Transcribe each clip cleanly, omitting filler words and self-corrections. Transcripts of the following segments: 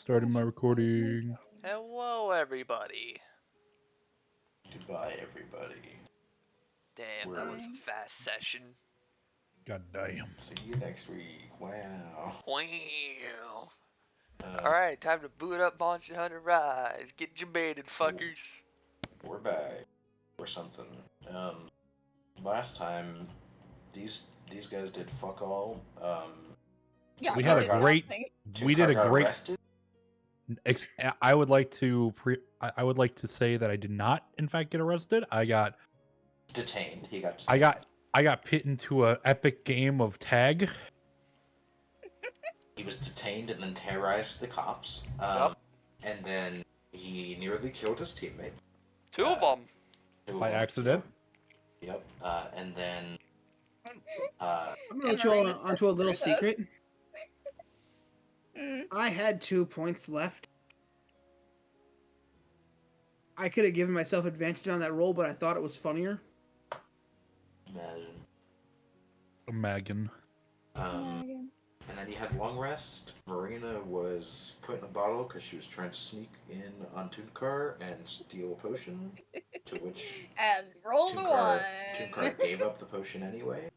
Starting my recording. Hello, everybody. Goodbye, everybody. Damn, that was a fast session. God damn. See you next week. Wow. Wow. Alright, time to boot up Monster Hunter Rise. Get jebaited, fuckers. We're back. Or something. Last time, these guys did fuck all. Yeah, We had a great. We did a great. Arrested? I would like to I would like to say that I did not, in fact, get arrested. I got Detained. He got detained. I got put into a epic game of tag. He was detained and then terrorized the cops. Yup. And then he nearly killed his teammate. Two of them. By accident. Yep. And then. I'm gonna let you all onto a little secret. I had 2 points left. I could have given myself advantage on that roll, but I thought it was funnier. Imagine. And then he had long rest. Marina was put in a bottle because she was trying to sneak in on Tooncar and steal a potion, to which and roll the one. Tooncar gave up the potion anyway.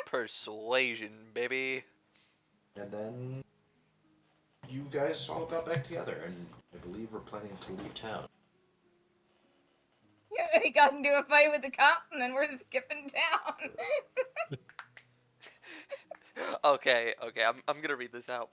Persuasion, baby. And then you guys all got back together, and I believe we're planning to leave town. Yeah, we got into a fight with the cops, and then we're skipping town. Okay, I'm gonna read this out.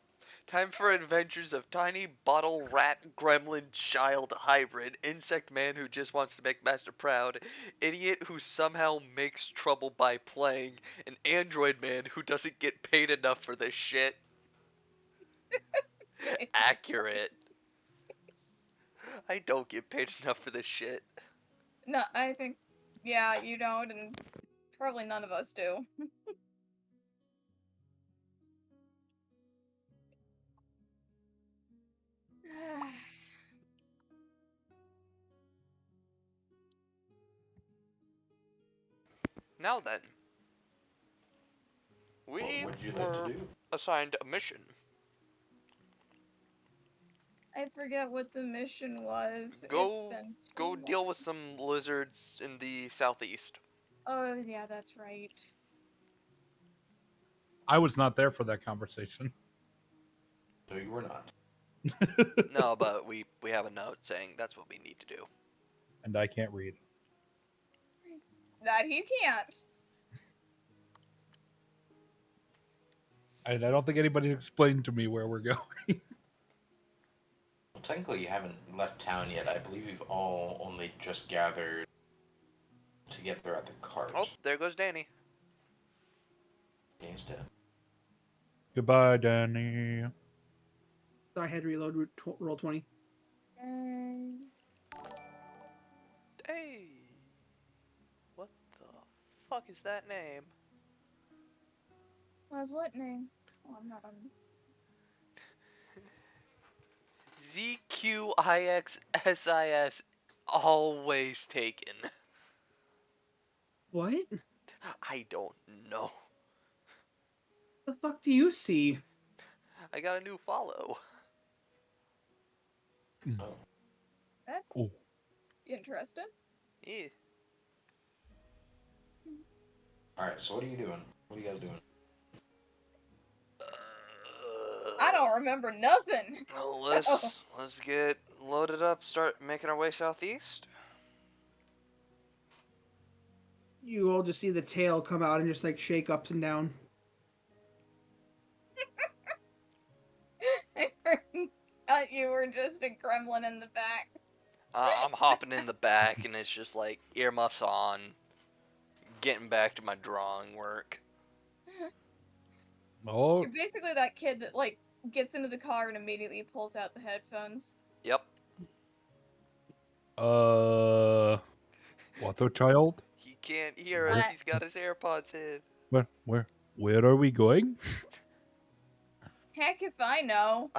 Time for adventures of tiny bottle rat gremlin child hybrid, insect man who just wants to make master proud, idiot who somehow makes trouble by playing, an android man who doesn't get paid enough for this shit. Accurate. I don't get paid enough for this shit. No, I think, yeah, you don't, and probably none of us do. Now then, we What would you like to do? assigned a mission. I forget what the mission was. Go deal with some lizards in the southeast. Oh, yeah, that's right. I was not there for that conversation. No, you were not. No, but we have a note saying that's what we need to do. And I can't read. That he can't. And I don't think anybody's explained to me where we're going. Well, technically, you haven't left town yet. I believe you've all only just gathered together at the cart. Oh, there goes Danny. Danny's dead. Goodbye, Danny. Sorry, I had to reload roll 20. Hey, what the fuck is that name? Was what name? Oh, I'm not on. ZQIXSIS always taken. What? I don't know. The fuck do you see? I got a new follow. Oh. That's interesting. Yeah. Alright, so what are you doing? What are you guys doing? I don't remember nothing. Well, let's get loaded up. Start making our way southeast. You all just see the tail come out and just like shake up and down. I thought you were just a gremlin in the back. I'm hopping in the back, and it's just like earmuffs on, getting back to my drawing work. Oh. You're basically that kid that like gets into the car and immediately pulls out the headphones. Yep. What the child? He can't hear us. He's got his AirPods in. Where are we going? Heck if I know.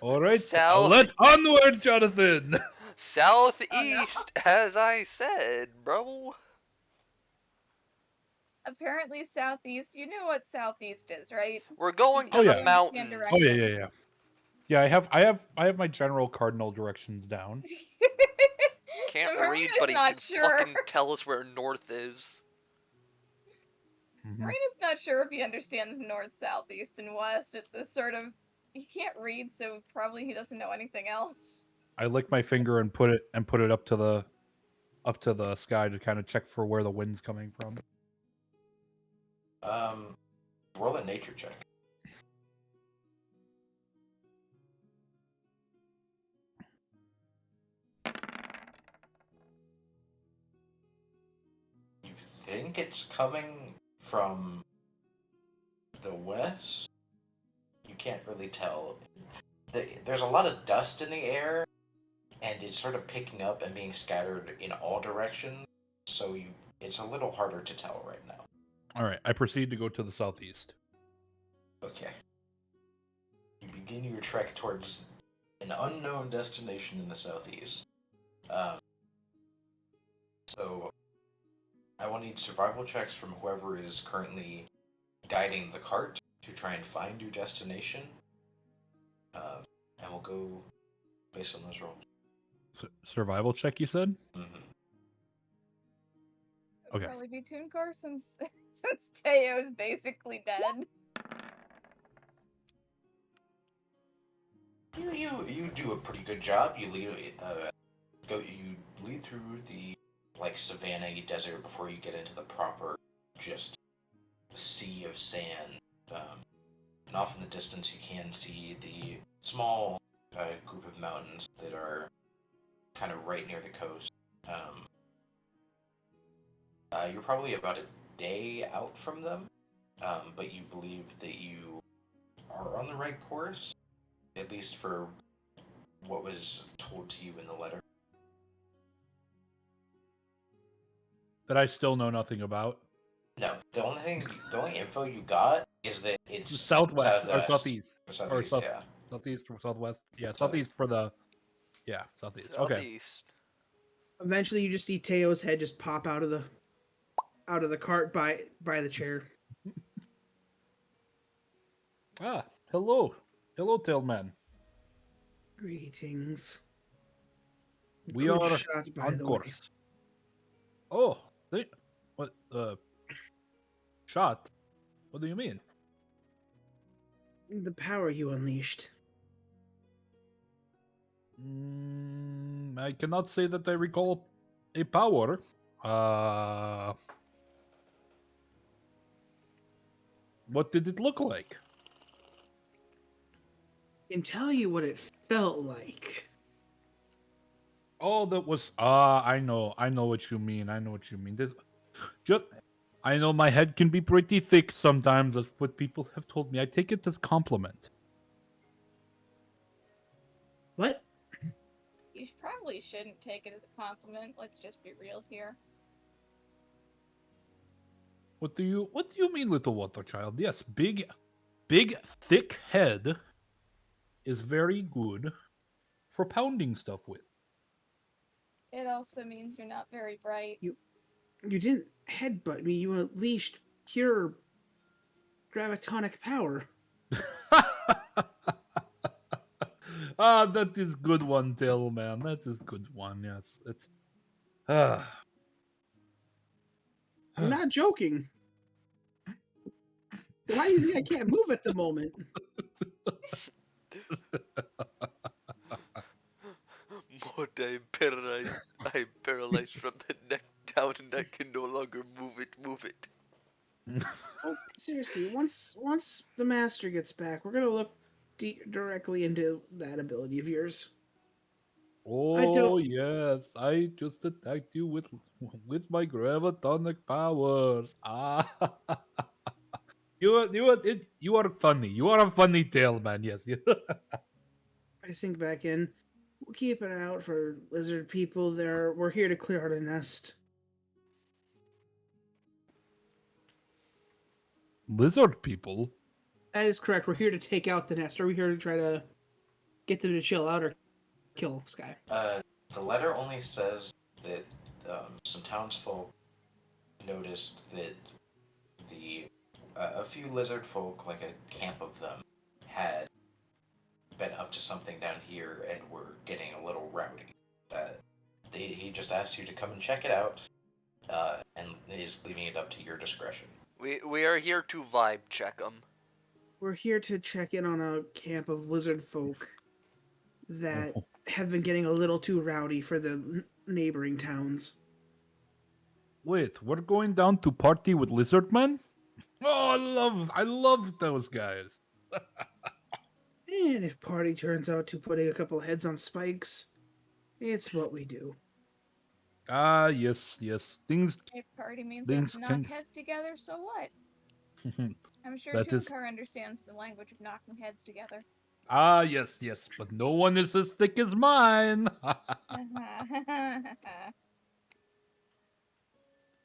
All right, South. let's onward, Jonathan. Southeast, as I said, bro. apparently southeast. You know what southeast is, right? We're going You to Oh the yeah. understand mountains. Oh yeah, directions. yeah, yeah. Yeah, I have my general cardinal directions down. Can't read, but Marina's he not can sure. fucking tell us where north is. Mhm. Marina's not sure if he understands north, south, east, and west. It's a sort of he can't read, so probably he doesn't know anything else. I lick my finger and put it up to the sky to kind of check for where the wind's coming from. Roll a nature check. You think it's coming from the west? You can't really tell. There's a lot of dust in the air, and it's sort of picking up and being scattered in all directions, so it's a little harder to tell right now. All right, I proceed to go to the southeast. Okay. You begin your trek towards an unknown destination in the southeast. Um, so I will need survival checks from whoever is currently guiding the cart to try and find your destination. And we'll go based on those rolls. Survival check, you said? Mm-hmm. Okay. Probably be Toonkar since since Teo's basically dead. You do a pretty good job. You lead through the savanna desert before you get into the proper just sea of sand. And off in the distance, you can see the small group of mountains that are kind of right near the coast. You're probably about a day out from them, but you believe that you are on the right course, at least for what was told to you in the letter. That I still know nothing about. No, the only info you got is that it's Southwest or southwest southeast or southeast. Yeah. southeast or southwest. Yeah, southeast for the southeast. Okay. Southeast. Eventually, you just see Teo's head just pop out of the cart by the chair. Ah, hello, Tailman. Greetings. We Good are shot, by on the way. course. Oh, what? Shot? What do you mean? The power you unleashed. I cannot say that I recall a power. What did it look like? I can tell you what it felt like. Oh, that was I know what you mean. I know what you mean. I know my head can be pretty thick sometimes. That's what people have told me. I take it as compliment. What? You probably shouldn't take it as a compliment. Let's just be real here. What do you mean, little water child? Yes, big, thick head is very good for pounding stuff with. It also means you're not very bright. You didn't headbutt me. You unleashed pure gravitonic power. That is good one, Tail Man. That is good one. Yes, it's. Ah. I'm not joking. Why do you think I can't move at the moment? Mode, I am paralyzed from the neck down and I can no longer move it. Oh, seriously, once the master gets back, we're gonna look directly into that ability of yours. I Oh don't. yes, I just attacked you with my gravitonic powers. Ah, you are funny. You are a funny tail man. Yes. I sink back in. We'll keep an eye out for lizard people. We're here to clear out a nest. Lizard people. That is correct. We're here to take out the nest. Are we here to try to get them to chill out or kill Sky? The letter only says that some townsfolk noticed that a few lizard folk, like a camp of them, had been up to something down here and were getting a little rowdy. He just asked you to come and check it out, and is leaving it up to your discretion. We are here to vibe check them. We're here to check in on a camp of lizard folk that have been getting a little too rowdy for the neighboring towns. Wait, we're going down to party with Lizardmen? Oh, I love those guys. And if party turns out to putting a couple heads on spikes, it's what we do. Ah, yes. Things If party means we things knock can. heads together, so what? I'm sure That is. Tunkar understands the language of knocking heads together. Ah, yes. But no one is as thick as mine.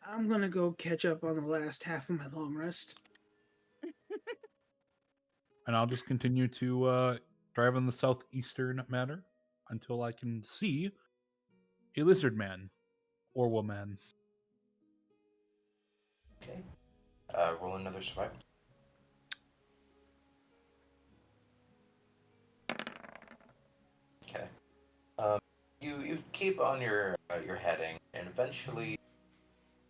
I'm gonna go catch up on the last half of my long rest. And I'll just continue to drive in the southeastern manner until I can see a lizard man or woman. Okay. Roll another survival. Okay. You keep on your heading, and eventually,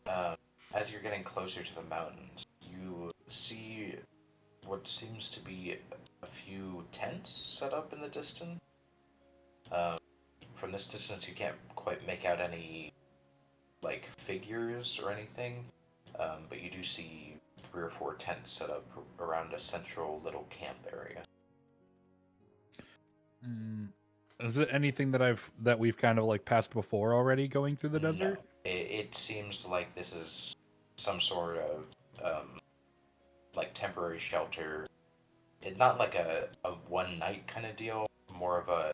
as you're getting closer to the mountains, you see what seems to be a few tents set up in the distance. Um, from this distance, you can't quite make out any like figures or anything, but you do see 3 or 4 tents set up around a central little camp area. Is it anything that we've kind of like passed before already going through the desert? No, it seems like this is some sort of like temporary shelter. Not like a one night kind of deal. More of a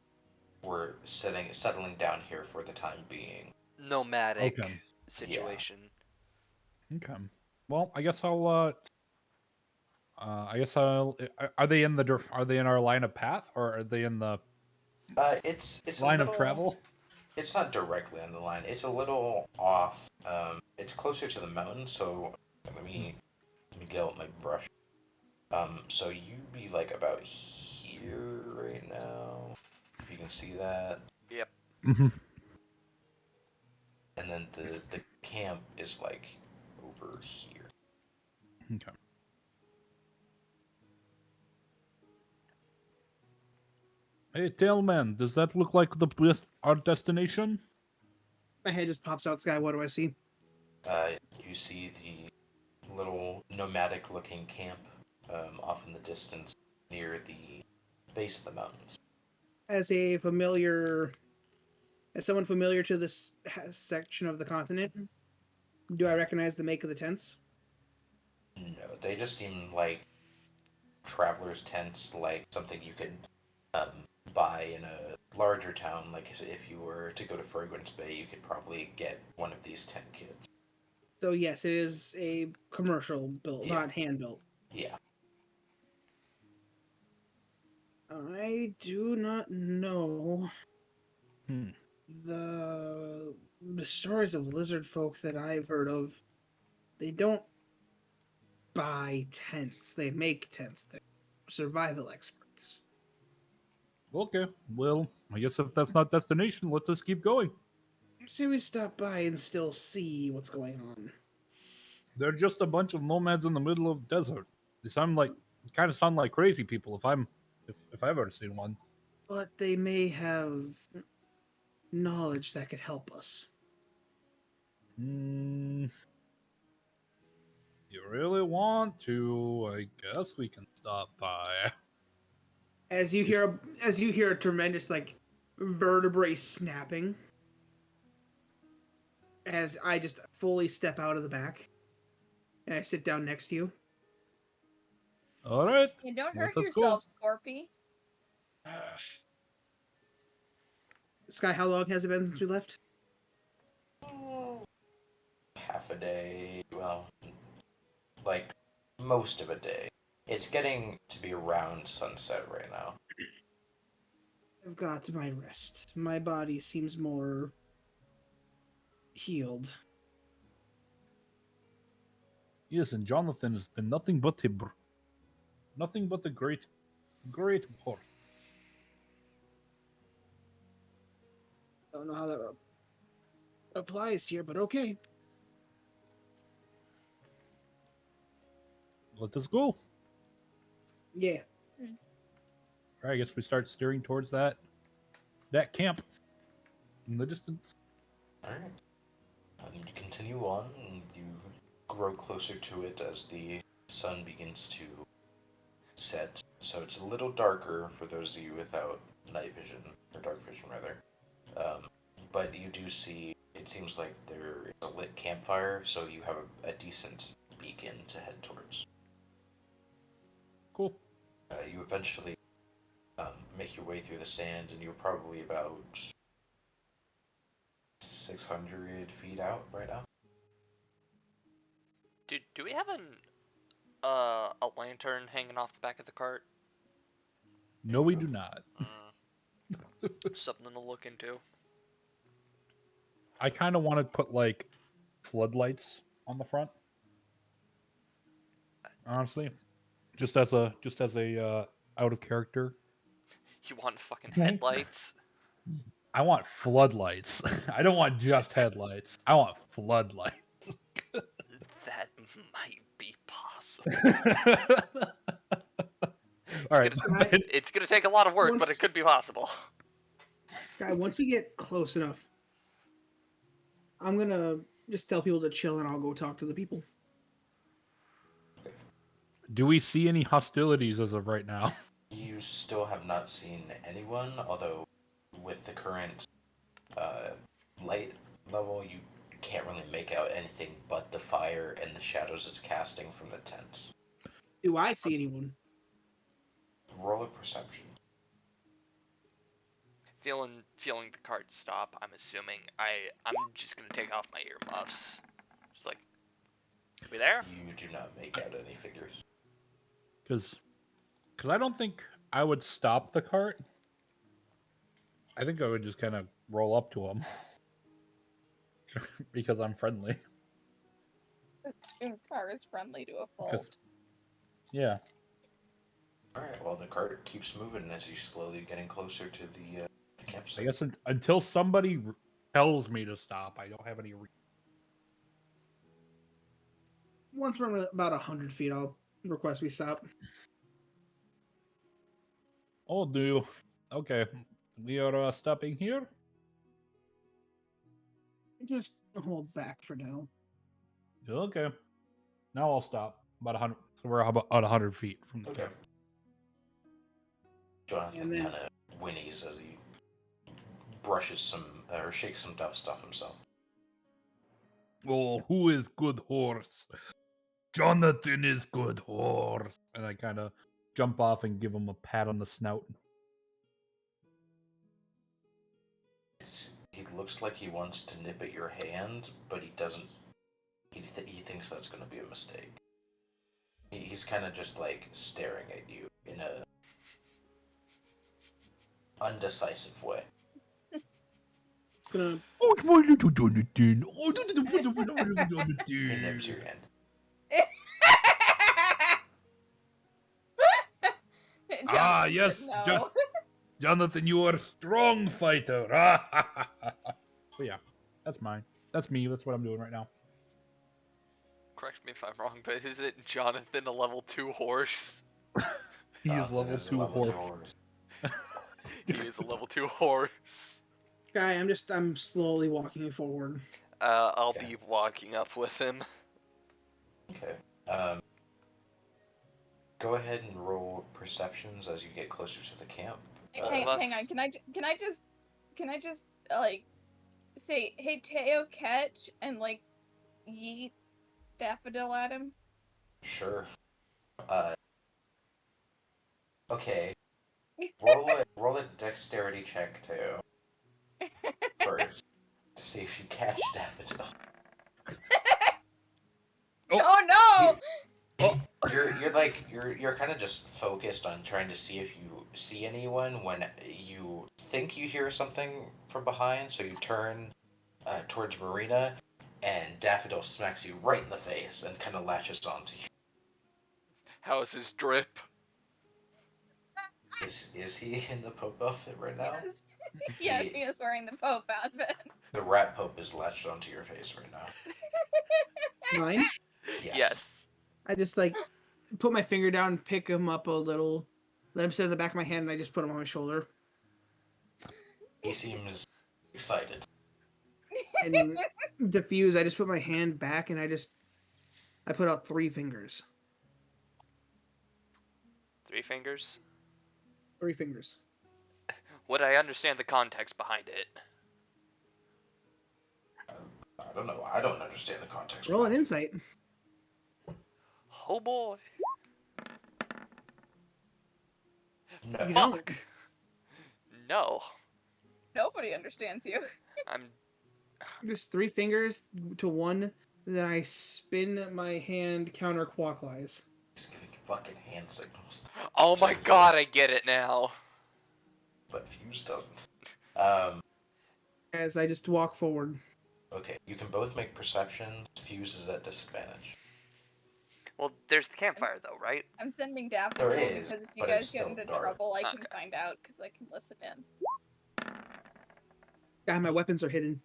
we're settling down here for the time being. Nomadic Okay. situation. Okay. Well, I guess I'll. Are they in our line of path, or are they in the It's a line of little. travel? It's not directly on the line. It's a little off. It's closer to the mountain, so let me get out my brush. So you'd be like about here right now, if you can see that. Yep. Mm-hmm. And then the camp is like over here. Okay. Hey, Tailman, does that look like our destination? My head just pops out. Sky, what do I see? You see the little nomadic-looking camp off in the distance near the base of the mountains. As someone familiar to this section of the continent, do I recognize the make of the tents? No, they just seem like travelers' tents, like something you could um, buy in a larger town. Like if you were to go to Fragrance Bay, you could probably get one of these tent kits. So yes, it is a commercial build, Yeah. not hand built. Yeah. I do not know Hmm. the stories of lizard folk that I've heard of. They don't buy tents; they make tents. They're survival experts. Okay. Well, I guess if that's not destination, let's just keep going. Say we stop by and still see what's going on. They're just a bunch of nomads in the middle of the desert. They kind of sound like crazy people. If I've ever seen one. But they may have knowledge that could help us. Hmm. You really want to? I guess we can stop by. As you hear a tremendous vertebrae snapping, as I just fully step out of the back and I sit down next to you. All right. Yeah, don't Let hurt us go. yourself, Scorpy. Sky, how long has it been since we left? Half a day. Well, like most of a day. It's getting to be around sunset right now. I've got my rest. My body seems more healed. Yes, and Jonathan has been nothing but a great horse. Don't know how that applies here, but okay. Let us go. Yeah. All right, I guess we start steering towards that camp in the distance. Alright. You continue on, and you grow closer to it as the sun begins to set. So it's a little darker for those of you without night vision, or dark vision rather. But you do see, it seems like there is a lit campfire, so you have a decent beacon to head towards. Cool. You eventually make your way through the sand, and you're probably about 600 feet out right now. Do we have a lantern hanging off the back of the cart? No, we do not. Something to look into. I kind of want to put like floodlights on the front. Honestly, just as a out of character. You want fucking Okay. headlights? I want floodlights. I don't want just headlights. I want floodlights. That might be possible. All right. It's gonna take a lot of work, but it could be possible. Sky, once we get close enough, I'm gonna just tell people to chill and I'll go talk to the people. Do we see any hostilities as of right now? You still have not seen anyone, although with the current light level, you can't really make out anything but the fire and the shadows it's casting from the tent. Do I see anyone? Roll a perception. Feeling the cart stop. I'm assuming I'm just gonna take off my earmuffs. Just like, we there? You do not make out any figures. Because I don't think I would stop the cart. I think I would just kind of roll up to them because I'm friendly. This car is friendly to a fault. Yeah. Alright, well, the cart keeps moving as you're slowly getting closer to the campsite. I guess until somebody tells me to stop, I don't have any reason. Once we're about 100 feet, I'll request we stop. Oh, do. Okay. We are stopping here? Just hold back for now. Okay. Now I'll stop. About 100. So we're about 100 feet from the Okay. camp. Jonathan And then- kind of whinnies as he brushes some, or shakes some dust off himself. Oh, who is good horse? Jonathan is good horse. And I kind of jump off and give him a pat on the snout. He looks like he wants to nip at your hand, but he doesn't. He thinks that's going to be a mistake. He's kind of just like staring at you in a undecisive way. Gonna Oh, it's my little Jonathan. Oh, He nips your hand. Ah, Jonathan yes, said no. Jonathan, you are a strong fighter. But yeah, that's mine. That's me. That's what I'm doing right now. Correct me if I'm wrong, but isn't Jonathan a level 2 horse? He is Jonathan level is a 2 level two horse. He is a level 2 horse. Guy, I'm slowly walking forward. I'll Okay. be walking up with him. Okay. Go ahead and roll perceptions as you get closer to the camp. Hang on. Can I just like say, hey Teo, catch, and like yeet daffodil at him? Sure. Okay. Roll a dexterity check too. First. To see if you catch Daffodil. Oh no! You're kind of just focused on trying to see if you see anyone when you think you hear something from behind, so you turn towards Marina, and Daffodil smacks you right in the face and kind of latches onto you. How is his drip? Is he in the Pope outfit right now? Yes. Yes, he is wearing the Pope outfit. The Rat Pope is latched onto your face right now. Mine? Yes. I just like put my finger down, pick him up a little, let him sit in the back of my hand, and I just put him on my shoulder. He seems excited. And diffuse, I just put my hand back and I put out 3 fingers. 3 fingers? 3 fingers. Would I understand the context behind it? I don't know. I don't understand the context. Roll an behind it. insight. Oh boy. No. You don't. Fuck. No. Nobody understands you. I'm. Just 3 fingers to 1. Then I spin my hand counterclockwise. He's giving fucking hand signals. Oh my god, I get it now. But Fuse doesn't. As I just walk forward. Okay, you can both make perceptions. Fuse is at disadvantage. Well, there's the campfire though, right? I'm sending Daffodil There is, because if you but guys it's get still into dark. trouble, I can Okay. find out because I can listen in. God, my weapons are hidden.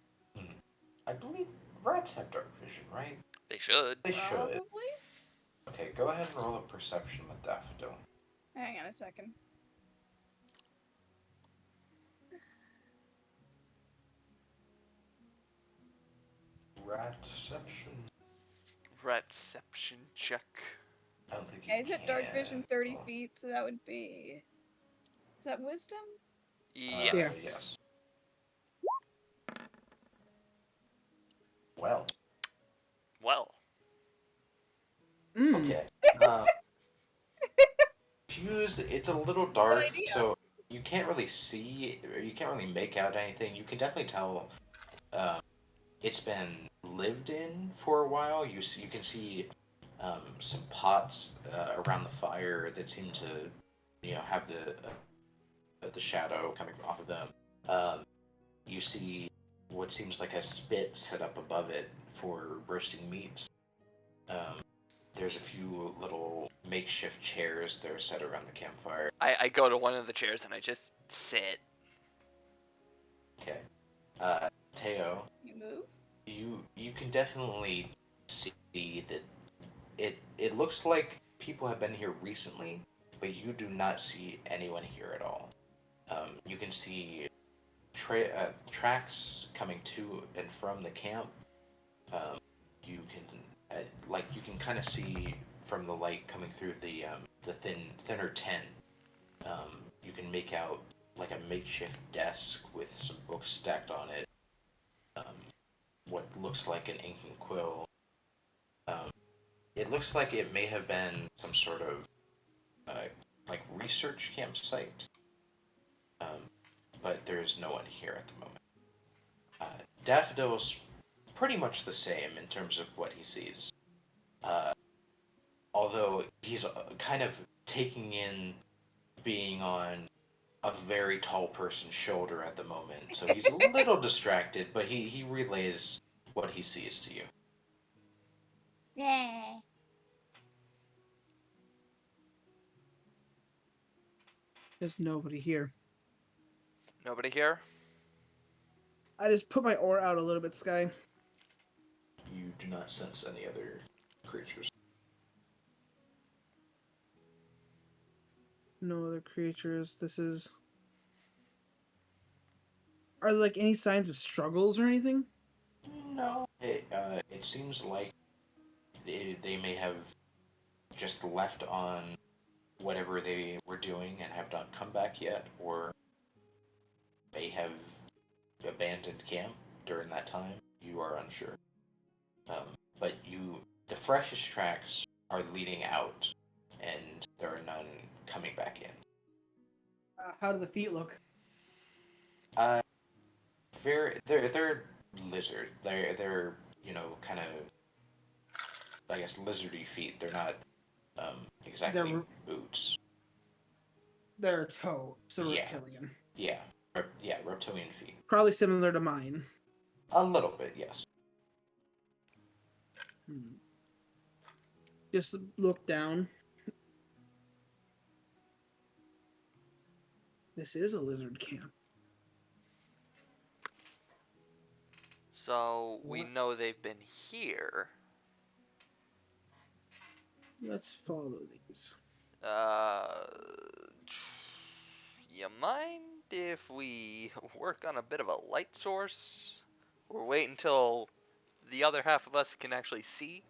I believe rats have dark vision, right? They should. They should. Probably. Okay, go ahead and roll a perception with Daffodil. Hang on a second. Ratception. Ratception check. I don't think you Yeah, he's at dark can. vision 30 Oh. feet, so that would be. Is that wisdom? Yes. Yes. Well. Well. Okay. Fuse, it's a little dark, idea. so you can't really see, or you can't really make out anything. You can definitely tell it's been lived in for a while. You can see some pots around the fire that seem to, have the shadow coming off of them. You see what seems like a spit set up above it for roasting meats. There's a few little makeshift chairs that are set around the campfire. I go to one of the chairs and I just sit. Okay. Teo, You move? you can definitely see that it looks like people have been here recently, but you do not see anyone here at all. You can see tracks coming to and from the camp. You can you can kind of see from the light coming through the thinner tent. You can make out like a makeshift desk with some books stacked on it. What looks like an ink and quill. It looks like it may have been some sort of research campsite, but there's no one here at the moment. Daffodil's pretty much the same in terms of what he sees. Although he's kind of taking in being on a very tall person's shoulder at the moment, so he's a little distracted, but he relays what he sees to you. Yeah. There's nobody here. Nobody here? I just put my aura out a little bit, Sky. You do not sense any other creatures. No other creatures. This is. Are there like any signs of struggles or anything? No. It seems like they may have just left on whatever they were doing and have not come back yet, or may have abandoned camp during that time. You are unsure. But the freshest tracks are leading out, and there are none coming back in. How do the feet look? They're lizard. They're kind of, I guess, lizardy feet. They're not exactly boots. They're toe, so Yeah. reptilian. Yeah, reptilian feet. Probably similar to mine. A little bit, yes. Just look down. This is a lizard camp. So we What? know they've been here. Let's follow these. Uh, you mind if we work on a bit of a light source? Or wait until the other half of us can actually see?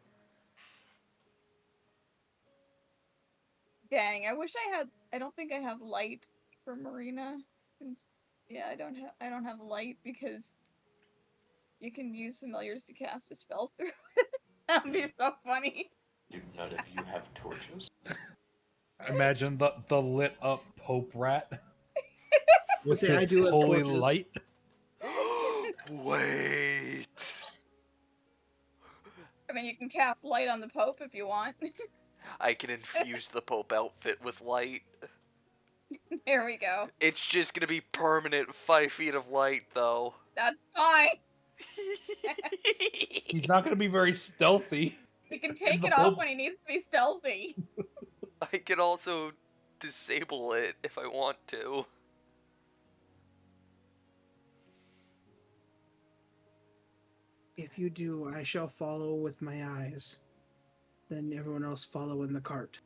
Dang, I wish I had. I don't think I have light for Marina. Yeah, I don't have light because you can use familiars to cast a spell through. That'd be so funny. Do none of you have torches? Imagine the lit up Pope rat with Say I his do have holy torches. light. Wait. I mean, you can cast light on the Pope if you want. I can infuse the Pope outfit with light. There we go. It's just gonna be permanent 5 feet of light, though. That's fine. He's not going to be very stealthy. You can in take the it off Pope. when he needs to be stealthy. I can also disable it if I want to. If you do, I shall follow with my eyes. Then everyone else follow in the cart.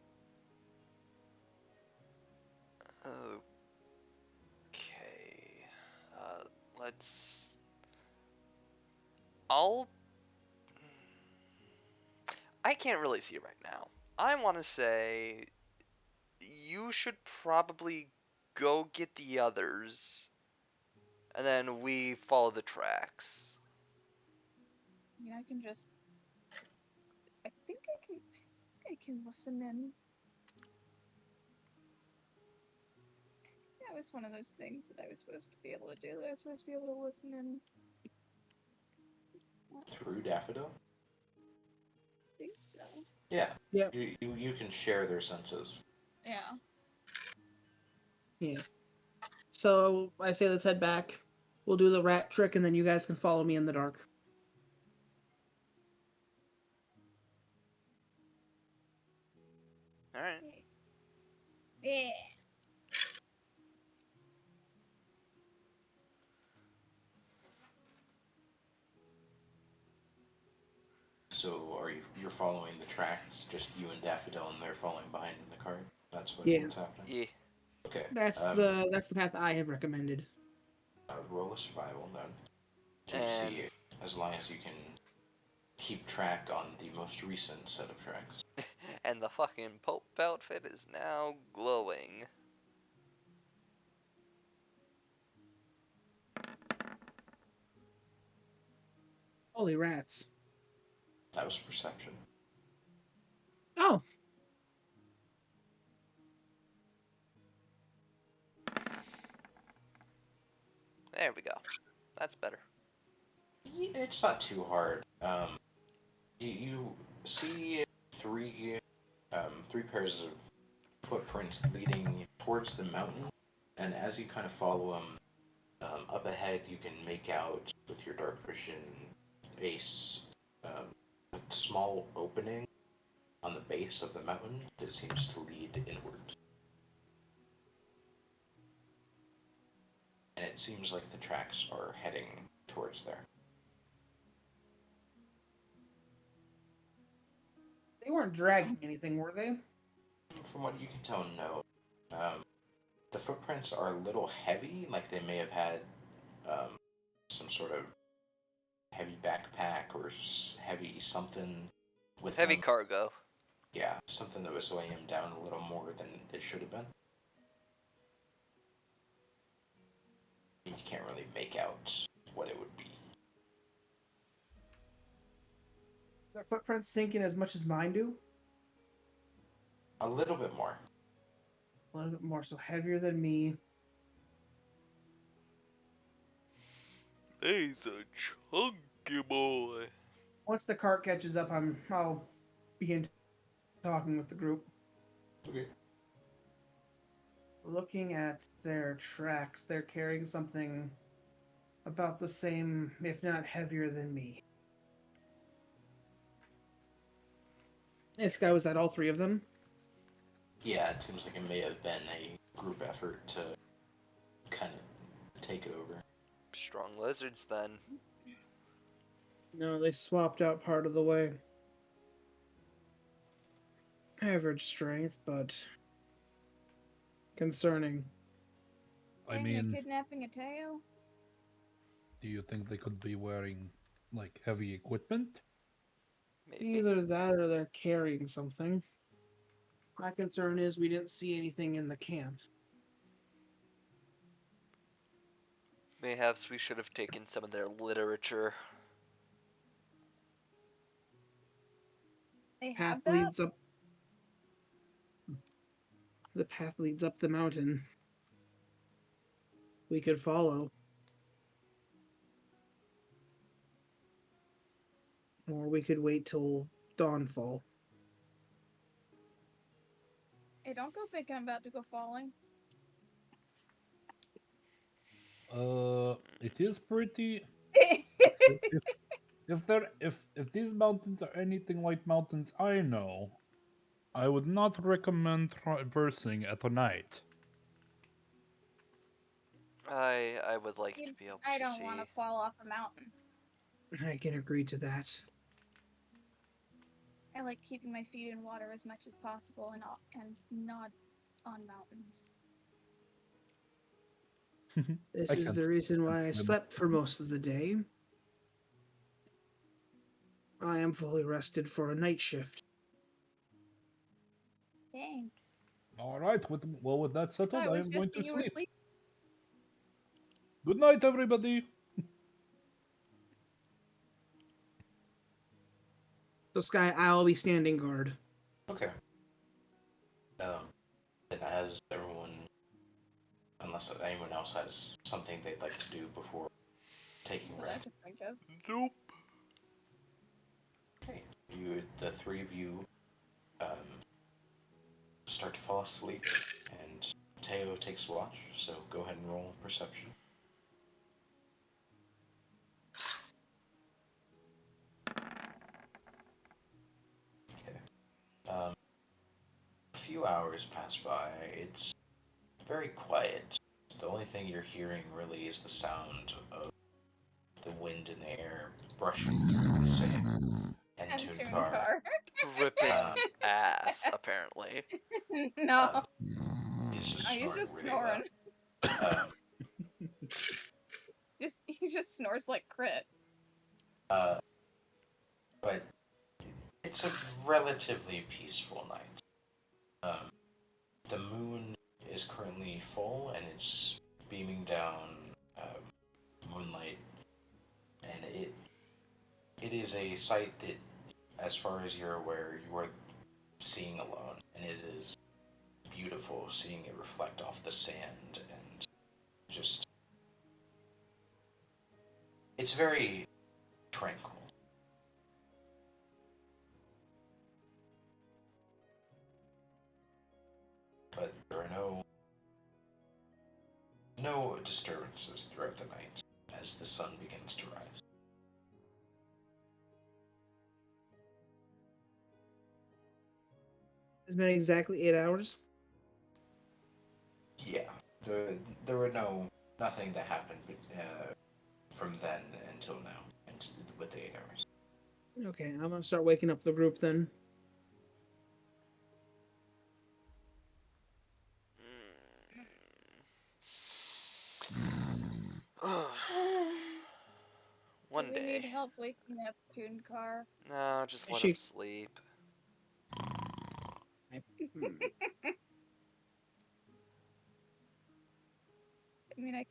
Okay. Let's. I'll. I can't really see it right now. I want to say you should probably go get the others, and then we follow the tracks. I mean, I can just. I can listen in. Yeah, it was one of those things that I was supposed to be able to do. That I was supposed to be able to listen in. Through Daffodil? I think so. Yeah. Yep. You can share their senses. Yeah. Yeah. So I say let's head back. We'll do the rat trick, and then you guys can follow me in the dark. All right. Yeah. So you're following the tracks, just you and Daffodil, and they're following behind in the cart? That's Yeah. what's happening? Yeah. Okay. That's the path I have recommended. Roll a survival then. To And see as long as you can keep track on the most recent set of tracks. and the fucking Pope outfit is now glowing. Holy rats! That was perception. Oh, There we go. That's better. It's not too hard. You see three pairs of footprints leading towards the mountain, and as you kind of follow them, up ahead you can make out with your dark vision a small opening on the base of the mountain that seems to lead inward. And it seems like the tracks are heading towards there. they weren't dragging anything, were they? From what you can tell, no. The footprints are a little heavy, like they may have had some sort of heavy backpack or heavy something with Heavy them. cargo. Yeah, something that was weighing him down a little more than it should have been. You can't really make out what it would be. Their footprints sinking as much as mine do. A little bit more. A little bit more, so heavier than me. He's a chunky boy. Once the cart catches up, I'll begin talking with the group. Okay. Looking at their tracks, they're carrying something about the same, if not heavier than me. This guy, was that all three of them? Yeah, it seems like it may have been a group effort to kind of take it over. Strong lizards, then. No, they swapped out part of the way. Average strength, but concerning. I And they're mean, kidnapping a Teo? do you think they could be wearing like heavy equipment? Maybe. Either that or they're carrying something. My concern is we didn't see anything in the camp. Mayhaps we should have taken some of their literature. They Path have that? leads up. The path leads up the mountain. We could follow. Or we could wait till dawnfall. Hey, don't go thinking I'm about to go falling. It is pretty. If these mountains are anything like mountains I know, I would not recommend traversing at night. I would like to be able I to don't want see. to fall off a mountain. I can agree to that. I like keeping my feet in water as much as possible and not on mountains. This I is can't the reason can't why I swim. slept for most of the day. I am fully rested for a night shift. Dang. All right. With that I settled, thought it I was am just going to that you were sleep. sleeping. Good night, everybody. So, Sky, I'll be standing guard. Okay. And as everyone, unless anyone else has something they'd like to do before taking That I rest. can think of. Nope. Okay. The three of you, um, start to fall asleep, and Teo takes watch. So go ahead and roll perception. Okay. A few hours pass by. It's very quiet. The only thing you're hearing really is the sound of the wind in the air brushing through the sand and And tune Tunkar. car. Ripping Uh, ass, apparently. No. He's just Oh, he's snoring just really snoring. loud. He just snores like Crit. But it's a relatively peaceful night. The moon is currently full and it's beaming down moonlight, and it is a sight that, as far as you're aware, you are seeing alone, and it is beautiful seeing it reflect off the sand and just it's very tranquil. But there are no disturbances throughout the night as the sun begins to rise. It's been exactly 8 hours. Yeah, there were nothing that happened from then until now, and with the 8 hours. Okay, I'm gonna start waking up the group then. One Do we day. need help waking up Tune Car? No, just let him She- sleep. I mean,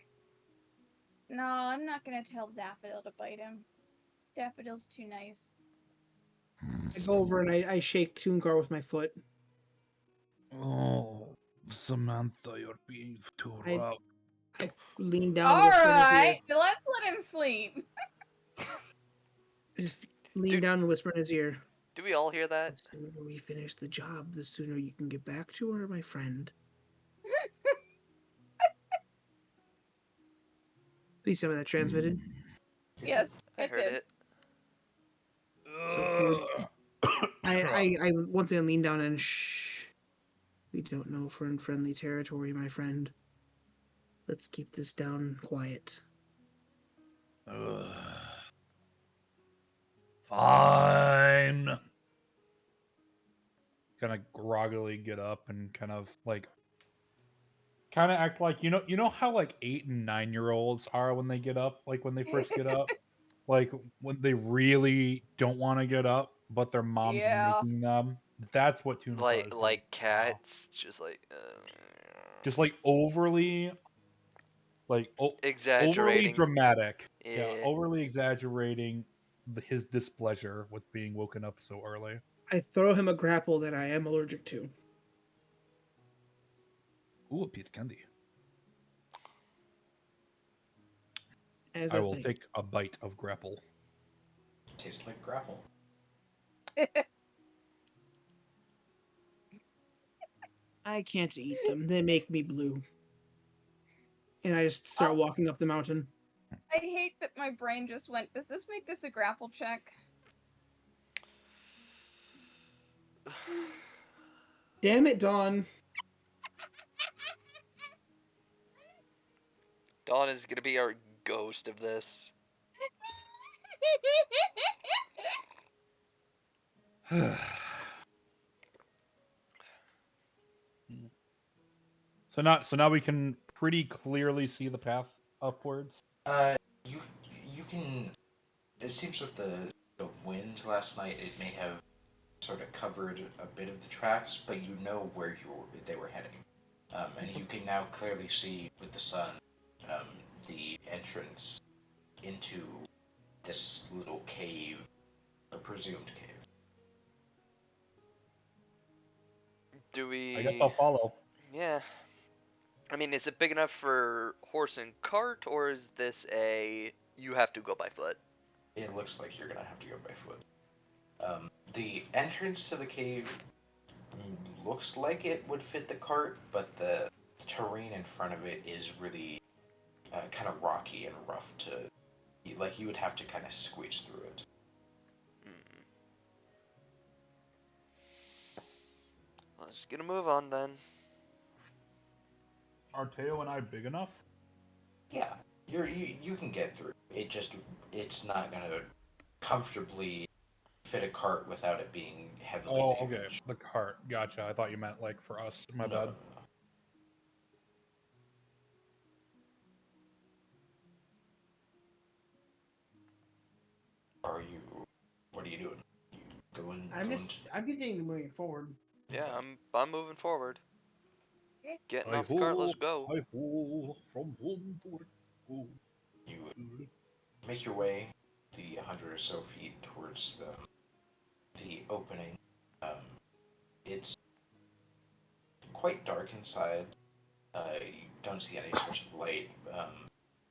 No, I'm not gonna tell Daffodil to bite him. Daffodil's too nice. I go over and I shake Tunkar with my foot. Oh, Samantha, you're being too I- rough. I lean down and whisper in his ear. Alright, let's let him sleep. I just lean Dude. down and whisper in his ear. Do we all hear that? The sooner we finish the job, the sooner you can get back to her, my friend. Please tell me that transmitted. Yes, I it heard did. it. So he would, I I once again lean down and shh. We don't know if we're in friendly territory, my friend. Let's keep this down quiet. Fine. Kind of groggily get up and kind of act like you know how like 8 and 9 year olds are when they get up, like when they first get up, like when they really don't want to get up, but their moms are Yeah. making them. That's what Tunkar is doing Like now. cats, just like Just like overly, overly exaggerating. dramatic. Yeah, Yeah. overly exaggerating his displeasure with being woken up so early. I throw him a grapple that I am allergic to. Ooh, a piece of candy. As I a will thing. take a bite of grapple. Tastes like grapple. I can't eat them. They make me blue. And I just start Oh, walking up the mountain. I hate that my brain just went, does this make this a grapple check? Damn it, Dawn. Dawn is gonna be our ghost of this. So now we can pretty clearly see the path upwards. Uh, you you can. It seems with the wind last night, it may have sort of covered a bit of the tracks, but you know where they were heading, and you can now clearly see with the sun um, the entrance into this little cave, a presumed cave. Do I guess we? I'll follow. Yeah. I mean, is it big enough for horse and cart, or is this a you have to go by foot? It looks like you're gonna have to go by foot. The entrance to the cave looks like it would fit the cart, but the terrain in front of it is really kind of rocky and rough to. Like you would have to kind of squeeze through it. Hmm. Let's get a move on then. Are Teo and I big enough? Yeah, you can get through. It's not gonna comfortably fit a cart without it being heavily Oh, okay. damaged. The cart. Gotcha. I thought you meant like for us. My No, no, bad. no. Are you? What are you doing? You going? I'm continuing moving forward. Yeah, Okay. I'm moving forward. Getting Hi off the cart. Let's ho, go. hi ho, from home to go. You make your way the 100 or so feet towards the opening. Um, it's quite dark inside. You don't see any source of light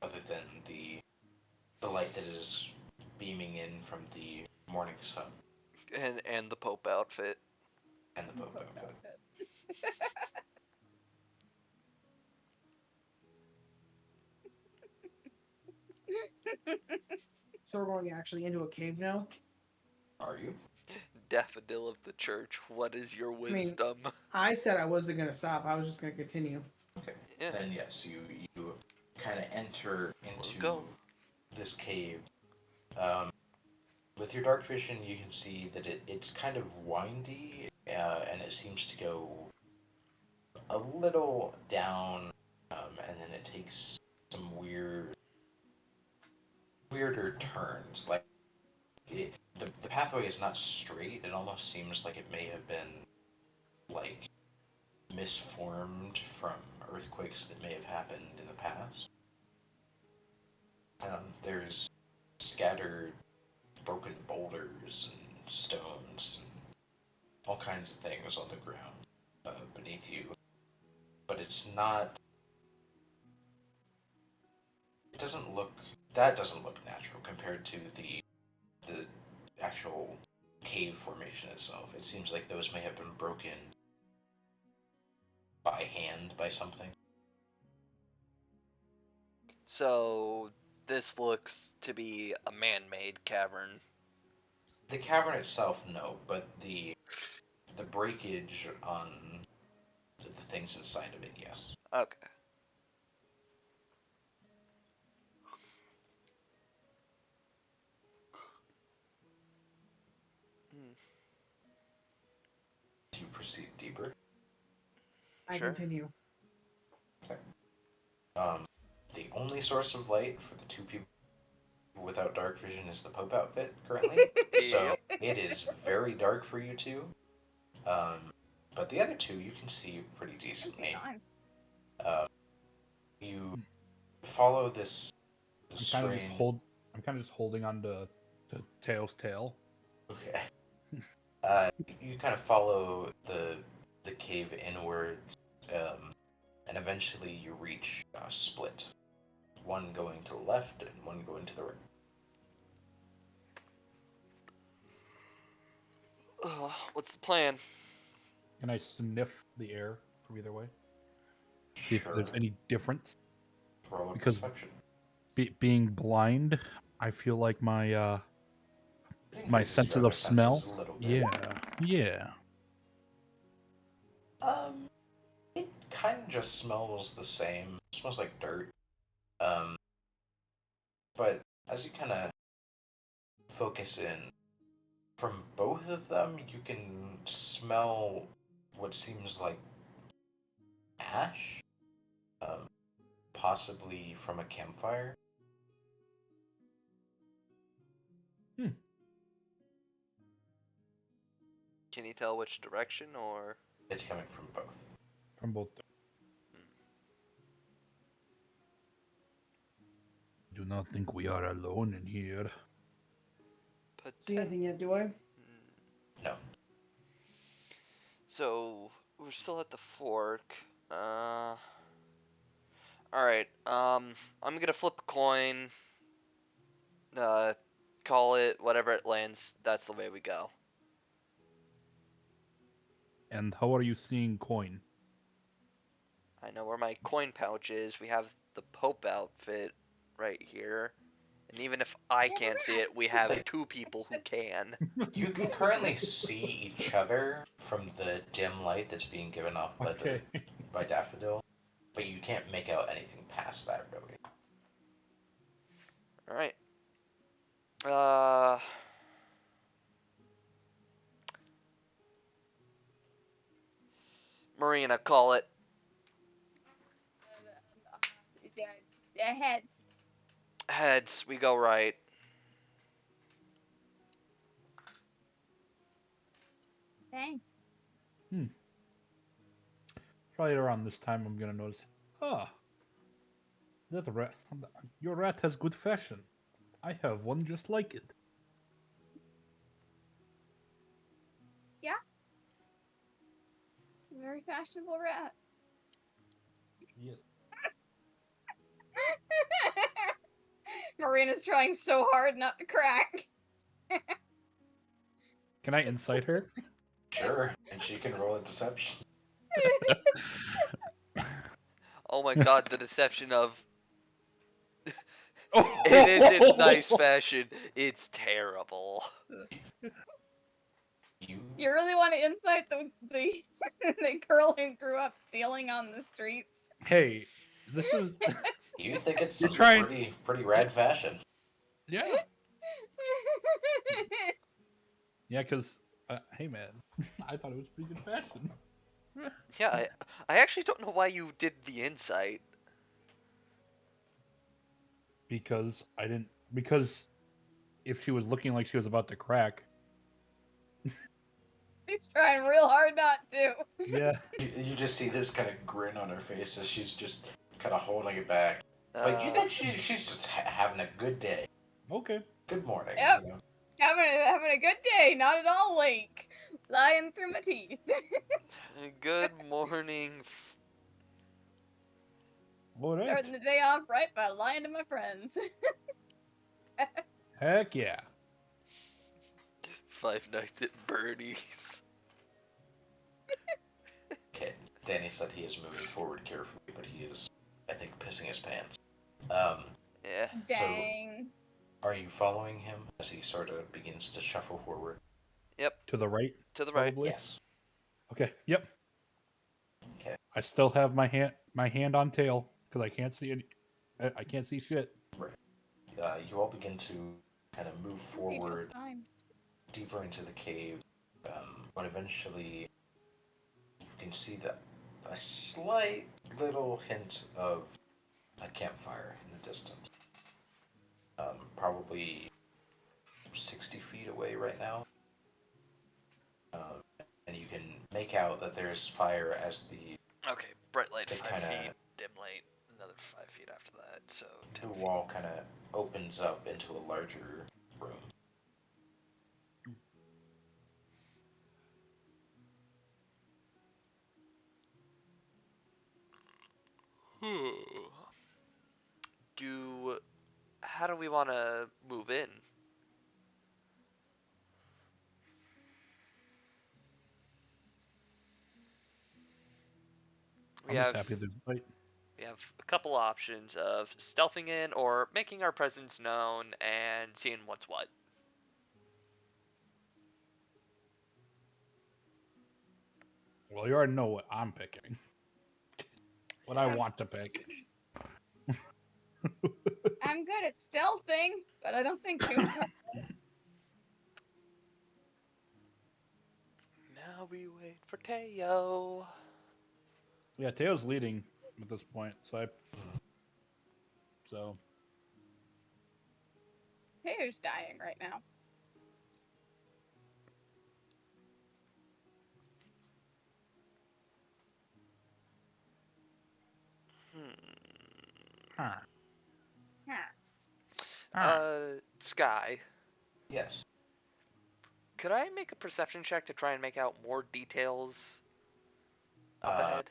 other than the light that is beaming in from the morning sun And the Pope outfit. and the Pope outfit. So we're going actually into a cave now? Are you? Daffodil of the church. What is your I mean, wisdom? I said I wasn't going to stop. I was just going to continue. Okay. Yeah, Then yes, you kind of enter let's into go. this cave. Um, with your dark vision, you can see that it's kind of windy, and it seems to go a little down, and then it takes some weirder turns. Like the pathway is not straight. It almost seems like it may have been like misformed from earthquakes that may have happened in the past. There's scattered broken boulders and stones and all kinds of things on the ground beneath you, but it's not. It doesn't look. That doesn't look natural compared to the actual cave formation itself. It seems like those may have been broken by hand by something. So this looks to be a man-made cavern. The cavern itself, no, but the the breakage on the things inside of it, yes. Okay. Hmm. Do you proceed deeper? I Sure. continue. Okay. The only source of light for the two people without dark vision is the Pope outfit currently. So Yep. it is very dark for you two. But the other two you can see pretty decently. You follow this strange. I'm kind of just holding on to Tail's tail. Okay. You kind of follow the cave inwards, and eventually you reach a split. One going to the left and one going to the right. What's the plan? Can I sniff the air from either way? See if Sure. there's any difference? Roll a Because perception. being blind, I feel like my my Increases senses your other of smell. senses a little bit. Yeah. It kind of just smells the same. It smells like dirt. Um, but as you kind of focus in, from both of them, you can smell what seems like ash, um, possibly from a campfire. Can you tell which direction or? It's coming from both. From both. Do not think we are alone in here. See anything yet, do I? No. So we're still at the fork. Alright, I'm gonna flip a coin. Call it whatever it lands. That's the way we go. And how are you seeing coin? I know where my coin pouch is. We have the Pope outfit right here. And even if I can't see it, we have two people who can. You can currently see each other from the dim light that's being given off by Okay. by Daffodil, but you can't make out anything past that really. Alright. Marina, call it. Heads. Heads, we go right. Thanks. Probably around this time I'm gonna notice. Ah, that rat. Your rat has good fashion. I have one just like it. Yeah. Very fashionable rat. Yes. Marina's trying so hard not to crack. Can I incite her? Sure, and she can roll a deception. Oh my god, the deception of. Oh! It is in nice fashion. It's terrible. You really want to incite the the girl who grew up stealing on the streets? Hey, this is. You think it's You're some trying. pretty rad fashion. Yeah. Yeah, because hey man, I thought it was pretty good fashion. Yeah, I actually don't know why you did the insight. Because I didn't. Because if she was looking like she was about to crack. She's trying real hard not to. Yeah. You just see this kind of grin on her face as she's just kind of holding it back. But you think she's just having a good day. Okay. Good morning. Yep. You know? Having a good day, not at all awake. Lying through my teeth. Good morning. All right. Starting the day off right by lying to my friends. Heck yeah. Five Nights at Bernie's. Okay, Danny said he is moving forward carefully, but he is, I think, pissing his pants. Yeah. Dang. Are you following him as he sort of begins to shuffle forward? Yep. To the right. To the right. Probably. Yes. Okay. Yep. Okay. I still have my hand on tail because I can't see any. I can't see shit. Right. You all begin to kind of move I can see just forward fine. deeper into the cave, but eventually you can see that a slight little hint of a campfire in the distance. Probably 60 feet away right now. And you can make out that there's fire as Okay, bright light the 5 kind feet, of dim light another 5 feet after that, so 10 the feet. wall kind of opens up into a larger room. How do we want to move in? We I'm just have happy there's light. we have a couple options of stealthing in or making our presence known and seeing what's what. Well, you already know what I'm picking. What I Yeah. want to pick. I'm good at stealthing, but I don't think Toon Car. Now we wait for Teo. Yeah, Teo's leading at this point, so Taylor's dying right now. huh. Huh. Huh. Sky, Yes. could I make a perception check to try and make out more details up Uh, ahead?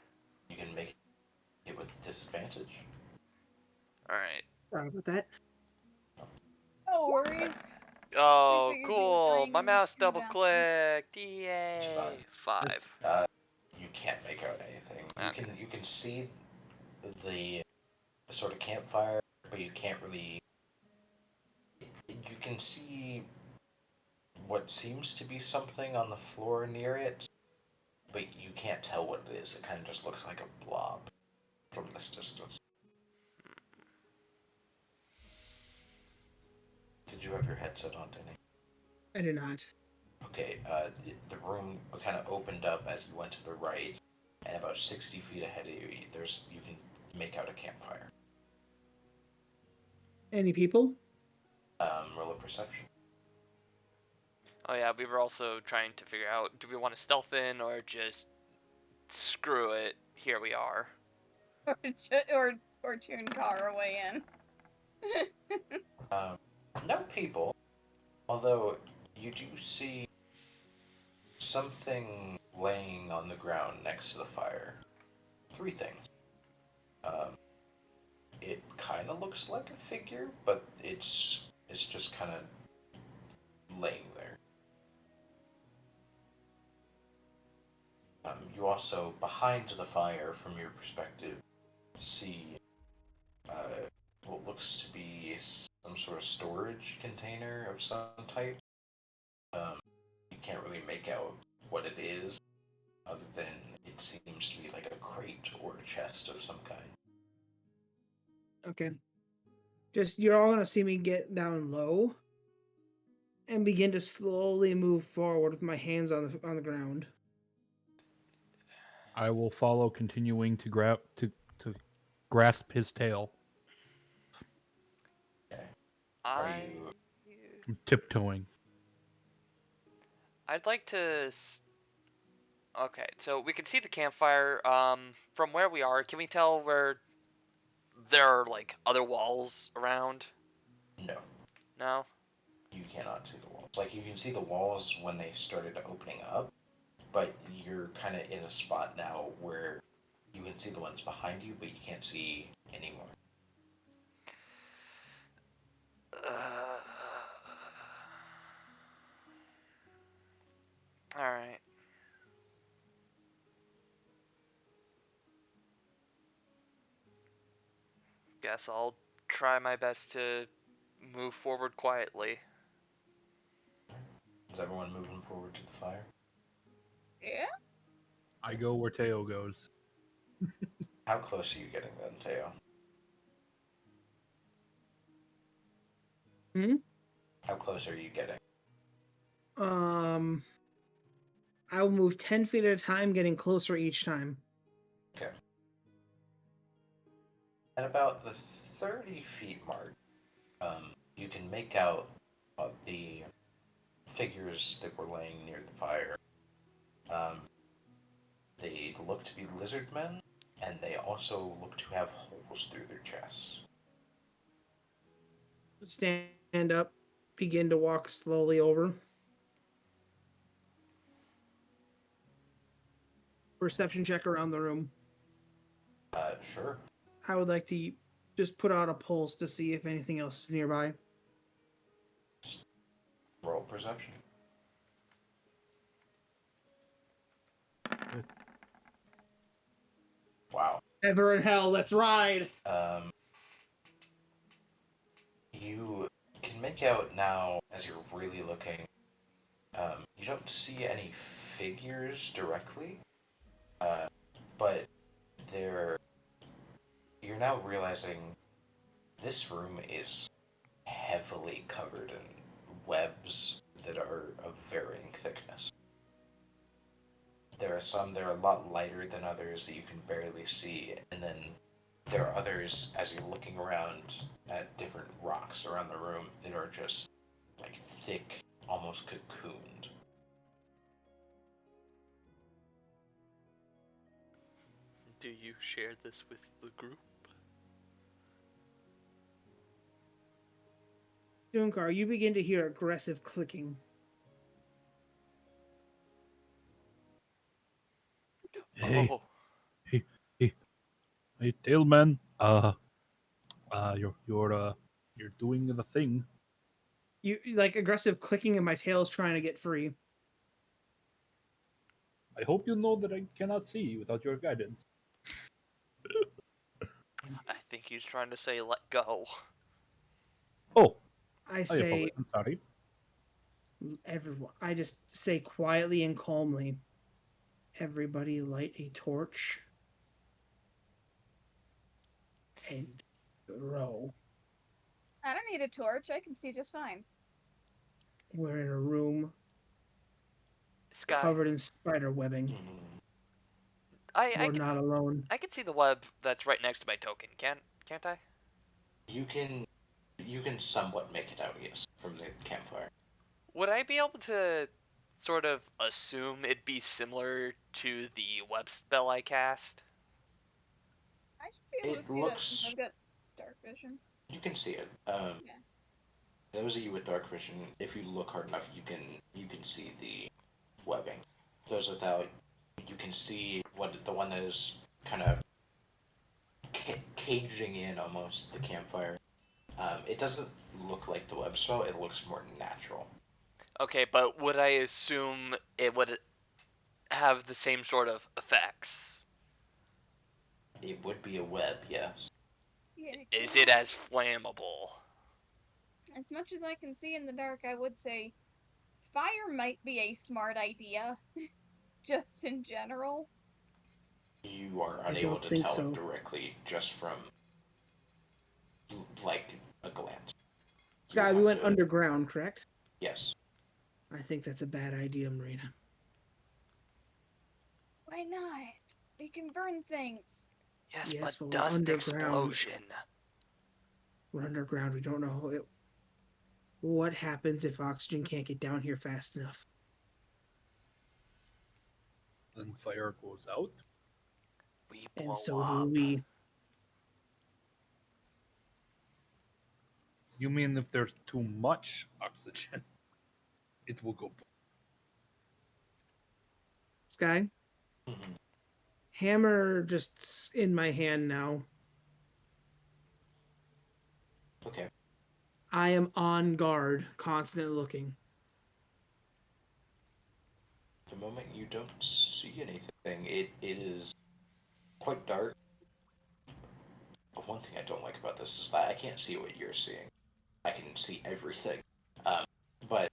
you can make it with disadvantage. Alright. Sorry about that. No worries. We Oh, figured you were cool. My bringing mouse two double down there. clicked. It's fun. Yay. 5. You can't make out anything. Okay. You can see the sort of campfire, but you can't really. You can see what seems to be something on the floor near it, but you can't tell what it is. It kind of just looks like a blob from this distance. Did you have your headset on, Denny? I do not. Okay, the room kind of opened up as you went to the right, and about 60 feet ahead of you, you can make out a campfire. Any people? Roll a perception. Oh yeah, we were also trying to figure out, do we want to stealth in or just screw it? Here we are. or Toon Car away in. No people, although you do see something laying on the ground next to the fire. 3 things. Um, it kind of looks like a figure, but it's just kind of laying there. You also, behind the fire, from your perspective, see what looks to be some sort of storage container of some type. You can't really make out what it is, other than it seems to be like a crate or a chest of some kind. Okay. Just you're all gonna see me get down low and begin to slowly move forward with my hands on the ground. I will follow, continuing to grasp his tail. Okay. Are I you I'm tiptoeing. I'd like to Okay, so we can see the campfire from where we are. Can we tell where there are like other walls around? no? No. You cannot see the walls. Like you can see the walls when they started opening up, but you're kind of in a spot now where you can see the ones behind you, but you can't see anymore. Uh, all right. Guess I'll try my best to move forward quietly. Is everyone moving forward to the fire? Yeah? I go where Teo goes. How close are you getting then, Teo? Hmm? How close are you getting? Um, I will move 10 feet at a time, getting closer each time. Okay. At about the 30 feet mark, you can make out the figures that were laying near the fire. Um, they look to be lizard men, and they also look to have holes through their chests. Stand up, begin to walk slowly over. Perception check around the room. Sure. I would like to just put out a pulse to see if anything else is nearby. Roll perception. Wow. Ever in hell, let's ride! You can make out now, as you're really looking, you don't see any figures directly, but they're. You're now realizing this room is heavily covered in webs that are of varying thickness. There are some that are a lot lighter than others that you can barely see, and then there are others as you're looking around at different rocks around the room that are just like thick, almost cocooned. Do you share this with the group? Dunkar, you begin to hear aggressive clicking. Hey, Oh, hey, hey, hey, Tailman. You're doing the thing. You like aggressive clicking, and my tail's trying to get free. I hope you know that I cannot see without your guidance. I think he's trying to say let go. Oh, I I say, apologize. I'm sorry. everyone. I just say quietly and calmly, everybody light a torch and row. I don't need a torch. I can see just fine. We're in a room Sky, covered in spider webbing. Mm, I We're can not alone. I can see the web that's right next to my token. Can't I? You can somewhat make it out, yes, from the campfire. Would I be able to sort of assume it'd be similar to the web spell I cast? I should be able to It see that since looks. I've got dark vision. You can see it. Yeah. Those of you with dark vision, if you look hard enough, you can see the webbing. Those without, you can see what the one that is kind of caging in almost the campfire. It doesn't look like the web spell. It looks more natural. Okay, but would I assume it would have the same sort of effects? It would be a web, yes. Yeah. Is it as flammable? As much as I can see in the dark, I would say fire might be a smart idea, just in general. You are I unable don't to think tell so. directly just from like a glance. You would Sky, we have went to, underground, correct? yes. I think that's a bad idea, Marina. Why not? We can burn things. Yes, but Yes, but we're dust underground. explosion. We're underground. We don't know what happens if oxygen can't get down here fast enough. Then fire goes out. We And blow so do up. we. You mean if there's too much oxygen, it will go. Sky, Mhm. hammer just in my hand now. Okay. I am on guard, constantly looking. The moment you don't see anything, it is quite dark. One thing I don't like about this is that I can't see what you're seeing. I can see everything. Um, but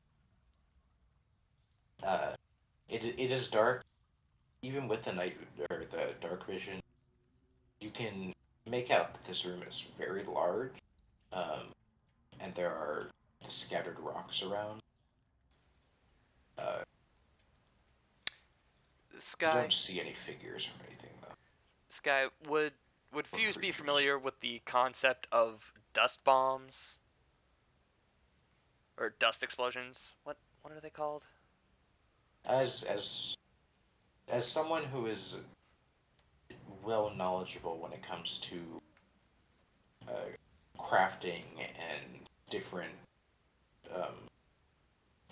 it is dark. even with the night or the dark vision, you can make out that this room is very large, and there are scattered rocks around. Uh, you don't Sky, see any figures or anything though, Sky, would or Fuse be creatures. familiar with the concept of dust bombs or dust explosions? What are they called? As someone who is well knowledgeable when it comes to crafting and different um,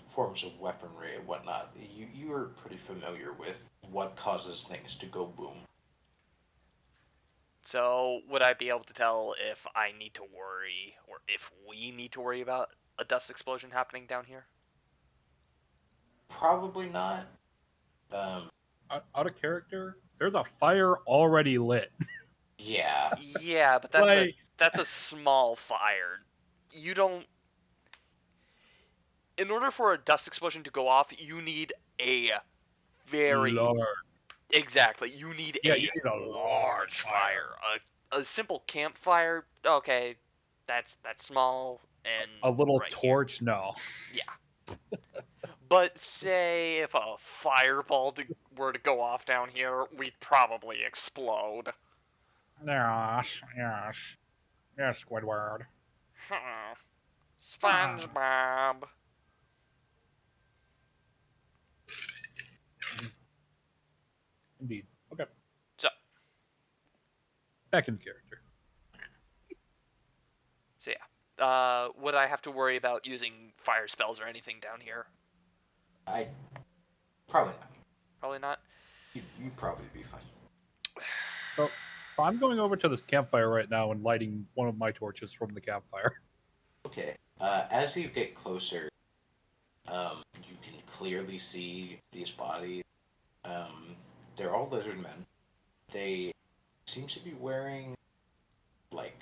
forms of weaponry and whatnot, you are pretty familiar with what causes things to go boom. So, would I be able to tell if I need to worry or if we need to worry about a dust explosion happening down here? Probably not. Um, Out of character, there's a fire already lit. yeah, Yeah, but Like that's a small fire. You don't In order for a dust explosion to go off, you need a very Lord. exactly. You need Yeah, you a need a large large fire. fire. A simple campfire, okay, that's small and A little right here. torch, no. Yeah. But say if a fireball were to go off down here, we'd probably explode. Yes, yes. Yes, Squidward. Ah. SpongeBob. Indeed. Okay. So, Back in character. so yeah. Would I have to worry about using fire spells or anything down here? I probably not. Probably not. You'd probably be fine. So I'm going over to this campfire right now and lighting one of my torches from the campfire. Okay. As you get closer, you can clearly see these bodies. Um, they're all lizard men. They seem to be wearing like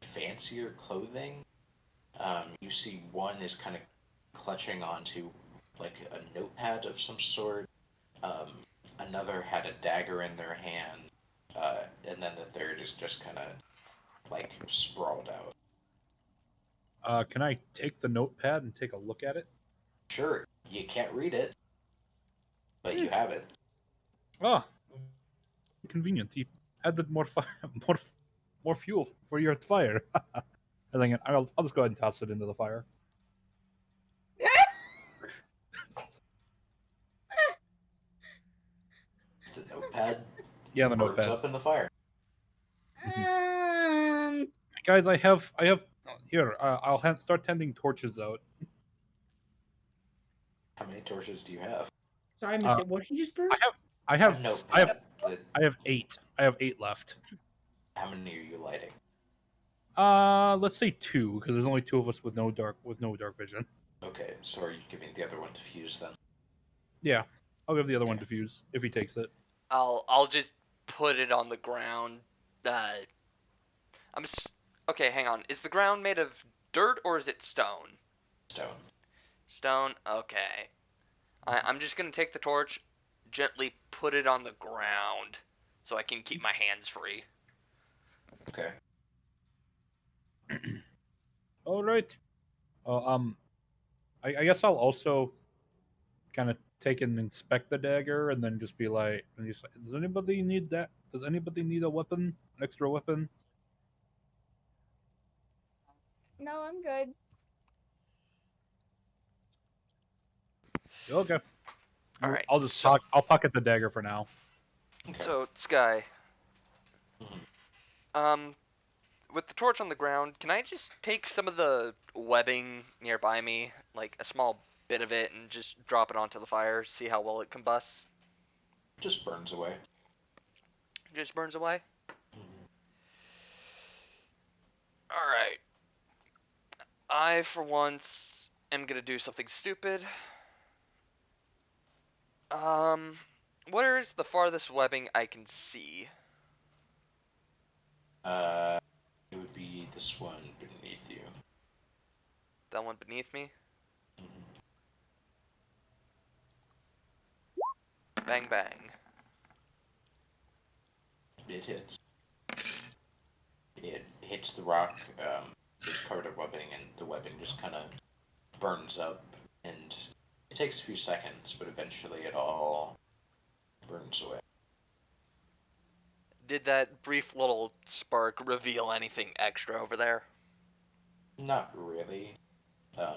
fancier clothing. You see one is kind of clutching onto like a notepad of some sort. Um, Another had a dagger in their hand, and then the third is just kind of like sprawled out. Can I take the notepad and take a look at it? Sure, you can't read it, but you Hmm. have it. Ah, convenient. You added more fire, more, more fuel for your fire. I think I'll just go ahead and toss it into the fire. The notepad Yeah, the burns notepad. up in the fire. Um, Guys, I have. Here, I'll start tending torches out. How many torches do you have? Sorry, I missed Uh, it. What did he just burn? I have, I A have, I have, notepad. I have 8. I have 8 left. How many are you lighting? Let's say 2 because there's only 2 of us with no dark vision. Okay, so are you giving the other one to fuse then? Yeah, I'll give the other one Okay. diffuse if he takes it. I'll just put it on the ground. Uh, I'm okay. Hang on. Is the ground made of dirt or is it stone? Stone. Stone. Okay. I'm just gonna take the torch, gently put it on the ground, so I can keep my hands free. Okay. All right. I guess I'll also kind of take and inspect the dagger, and then just be like, does anybody need that? Does anybody need a weapon, an extra weapon? no, I'm good. Okay. All right. I'll pocket the dagger for now. Okay. So Sky, Mhm. um, with the torch on the ground, can I just take some of the webbing nearby me, like a small bit of it, and just drop it onto the fire, see how well it combusts? Just burns away. It just burns away. Mhm. All right. I, for once, am gonna do something stupid. Um, where is the farthest webbing I can see? Uh, it would be this one beneath you. That one beneath me? Mhm. Bang bang. it hits. It hits the rock. It's covered in webbing, and the webbing just kind of burns up. And it takes a few seconds, but eventually it all burns away. Did that brief little spark reveal anything extra over there? Not really. Um,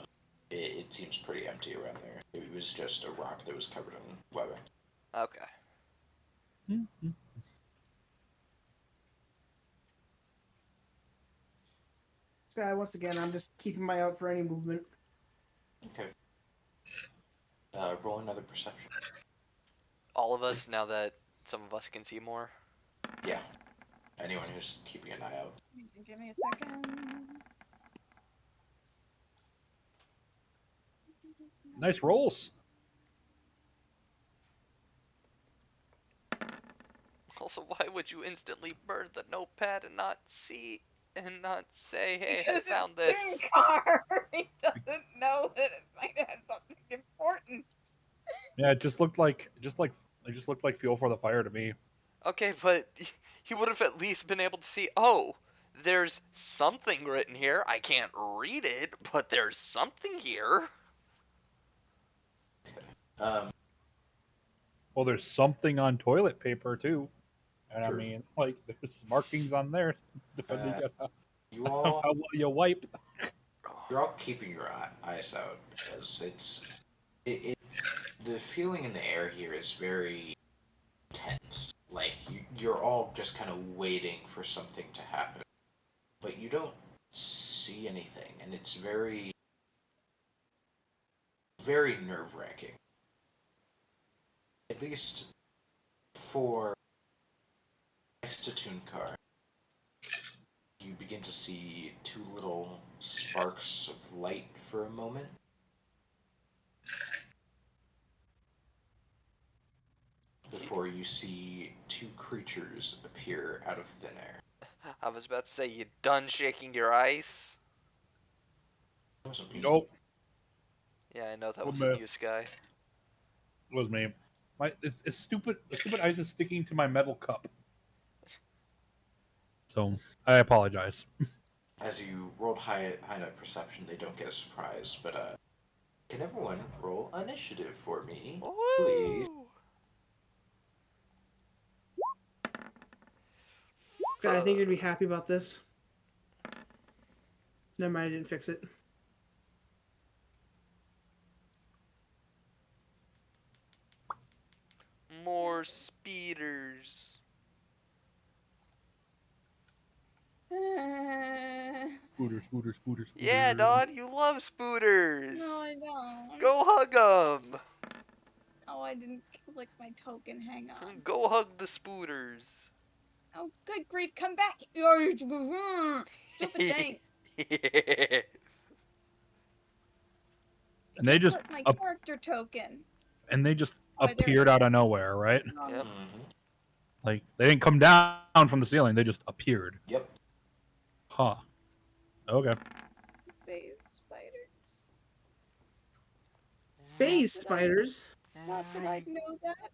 it seems pretty empty around there. It was just a rock that was covered in webbing. Okay. Mm-hmm. Sky, once again, I'm just keeping my eye out for any movement. Okay. Roll another perception. All of us, now that some of us can see more. Yeah. Anyone who's keeping an eye out. Give me a second. Nice rolls. Also, why would you instantly burn the notepad and not see and not say, hey, Because I found it's this? Car. He doesn't know that it might have something important. Yeah, it just looked like fuel for the fire to me. Okay, but he would have at least been able to see, oh, there's something written here. I can't read it, but there's something here. Um, Well, there's something on toilet paper too, and I True. mean, like, there's markings on there depending on you all, how well you wipe. you're all keeping your eyes out because the feeling in the air here is very tense. Like you're all just kind of waiting for something to happen, but you don't see anything, and it's very, very nerve wracking. At least for next to Tooncar, you begin to see two little sparks of light for a moment. Before you see two creatures appear out of thin air. I was about to say, you done shaking your ice? It wasn't me. Nope, Yeah, I know that Well, wasn't man. you, Sky. it was me. It's stupid. The stupid ice is sticking to my metal cup. So I apologize. As you rolled high enough perception, they don't get a surprise. But can everyone roll initiative for me, please? Woo! Sky, I think you'd be happy about this. Never mind, I didn't fix it. More speeders. Spooter. Yeah, Don, you love spooters. No, I don't. Go hug them. Oh, I didn't click my token. Hang on. Go hug the spooters. Oh, good grief! Come back! Stupid thing. And they just my up- character token. and they just Oh, there it appeared is. out of nowhere, right? Yep. Mm-hmm. Like they didn't come down from the ceiling; they just appeared. Yep. Huh. Okay. Phase spiders. Phase spiders. Not that I know that.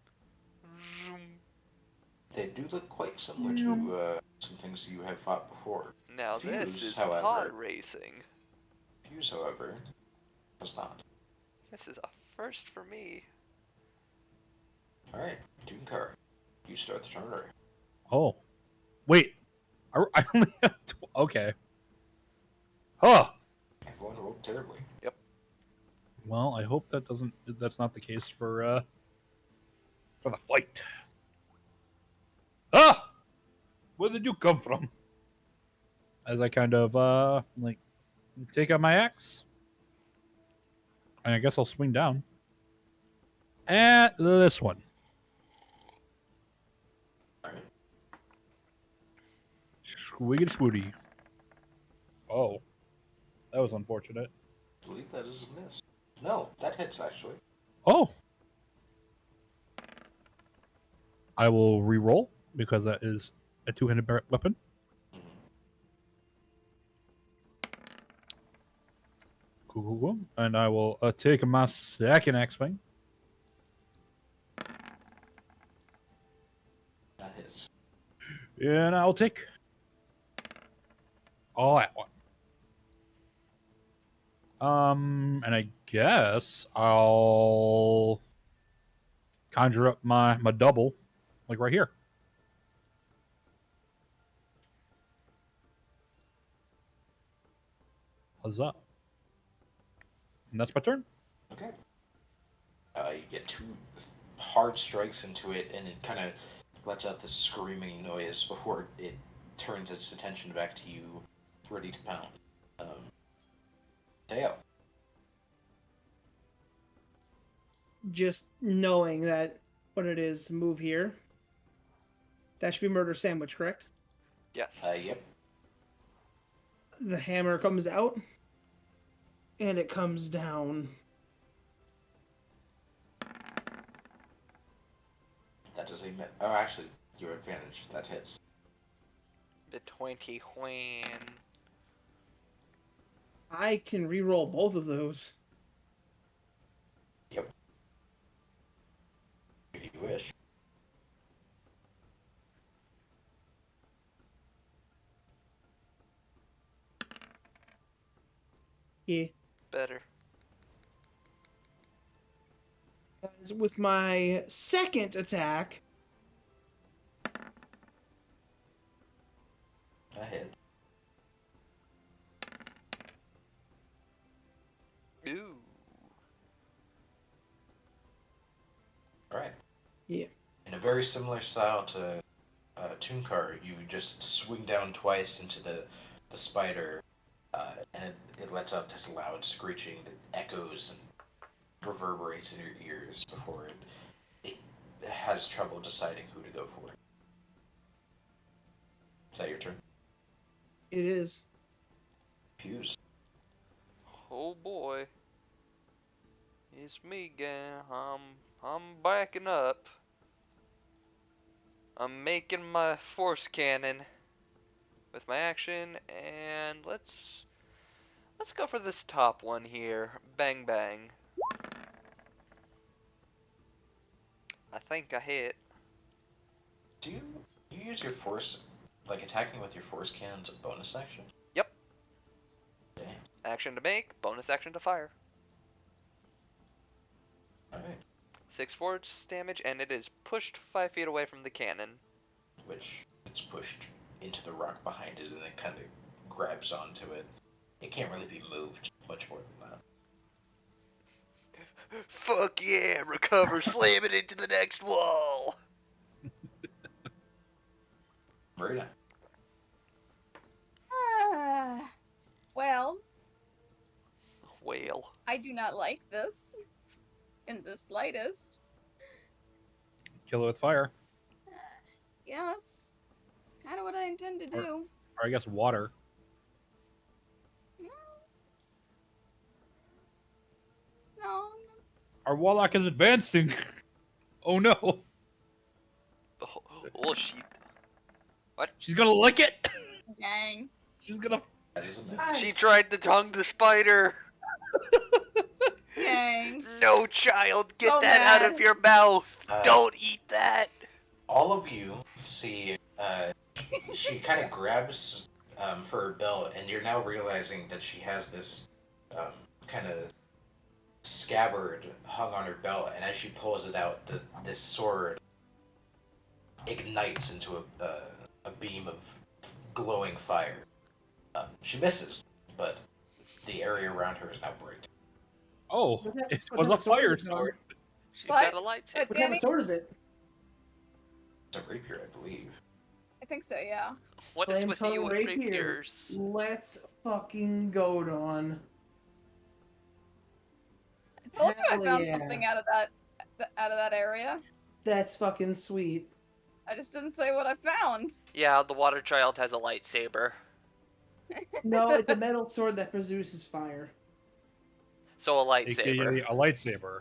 They do look quite similar to some things you have fought before. Now this Fuse, is however- pod racing. Fuse, however, was not. This is a first for me. Alright, Tooncar, you start the turn order. Oh, wait. I only have okay. Huh. Everyone rolled terribly. Well, I hope that's not the case for the fight. Ah! Where did you come from? As I kind of like take out my axe. And I guess I'll swing down. At this one. Alright. Squiggy swooty. Oh. That was unfortunate. I believe that is a miss. No, that hits actually. Oh. I will re-roll because that is a two-handed weapon. Mhm. Cool. And I will take my second axe swing. That hits. And I'll take all that one. And I guess I'll conjure up my double, like right here. Huzzah. And that's my turn. Okay. You get 2 hard strikes into it, and it kind of lets out this screaming noise before it turns its attention back to you, ready to pound. Teo. Just knowing that what it is, move here. That should be murder sandwich, correct? Yes. Yep. The hammer comes out, and it comes down. That does a oh, actually, your advantage. That hits. The 20 when. I can re-roll both of those. Yep. If you wish. Yeah. Better. As with my second attack, That hit. Ooh. Alright. Yeah. In a very similar style to Toonkar, you just swing down twice into the spider, and it lets out this loud screeching that echoes and reverberates in your ears before it has trouble deciding who to go for. Is that your turn? It is. Fuse. Oh boy. It's me again. I'm backing up. I'm making my force cannon with my action, and let's go for this top one here. Bang bang. I think I hit. Do you use your force, like attacking with your force cannons, a bonus action? Yep. Damn. Action to make, bonus action to fire. Alright. 6 force damage, and it is pushed 5 feet away from the cannon. Which it's pushed into the rock behind it and it kind of grabs onto it. It can't really be moved much more than that. Fuck yeah, recover, slam it into the next wall. Marina. Well, Whale. I do not like this in the slightest. Kill it with fire. Yeah, that's kind of what I intend to do. Or I guess water. No. Our warlock is advancing. Oh no. Oh shit. What? She's gonna lick it. Dang. She's gonna. That is a miss. She tried to tongue the spider. Dang. No, child, get So that out mad. of your mouth. Don't eat that. All of you see she kind of grabs for her belt, and you're now realizing that she has this kind of scabbard hung on her belt, and as she pulls it out, this sword ignites into a beam of glowing fire. She misses, but the area around her is now bright. Oh, it was a fire sword. She's What? got a lightsaber. What? What kind of sword is it? It's a rapier, I believe. I think so, yeah. What is with you Flamethrower and rapier. rapiers? Let's fucking go, Dawn. I told you I Hell found yeah. something out of that area. That's fucking sweet. I just didn't say what I found. Yeah, the water child has a lightsaber. No, it's a metal sword that produces fire. So a AKA lightsaber. a lightsaber.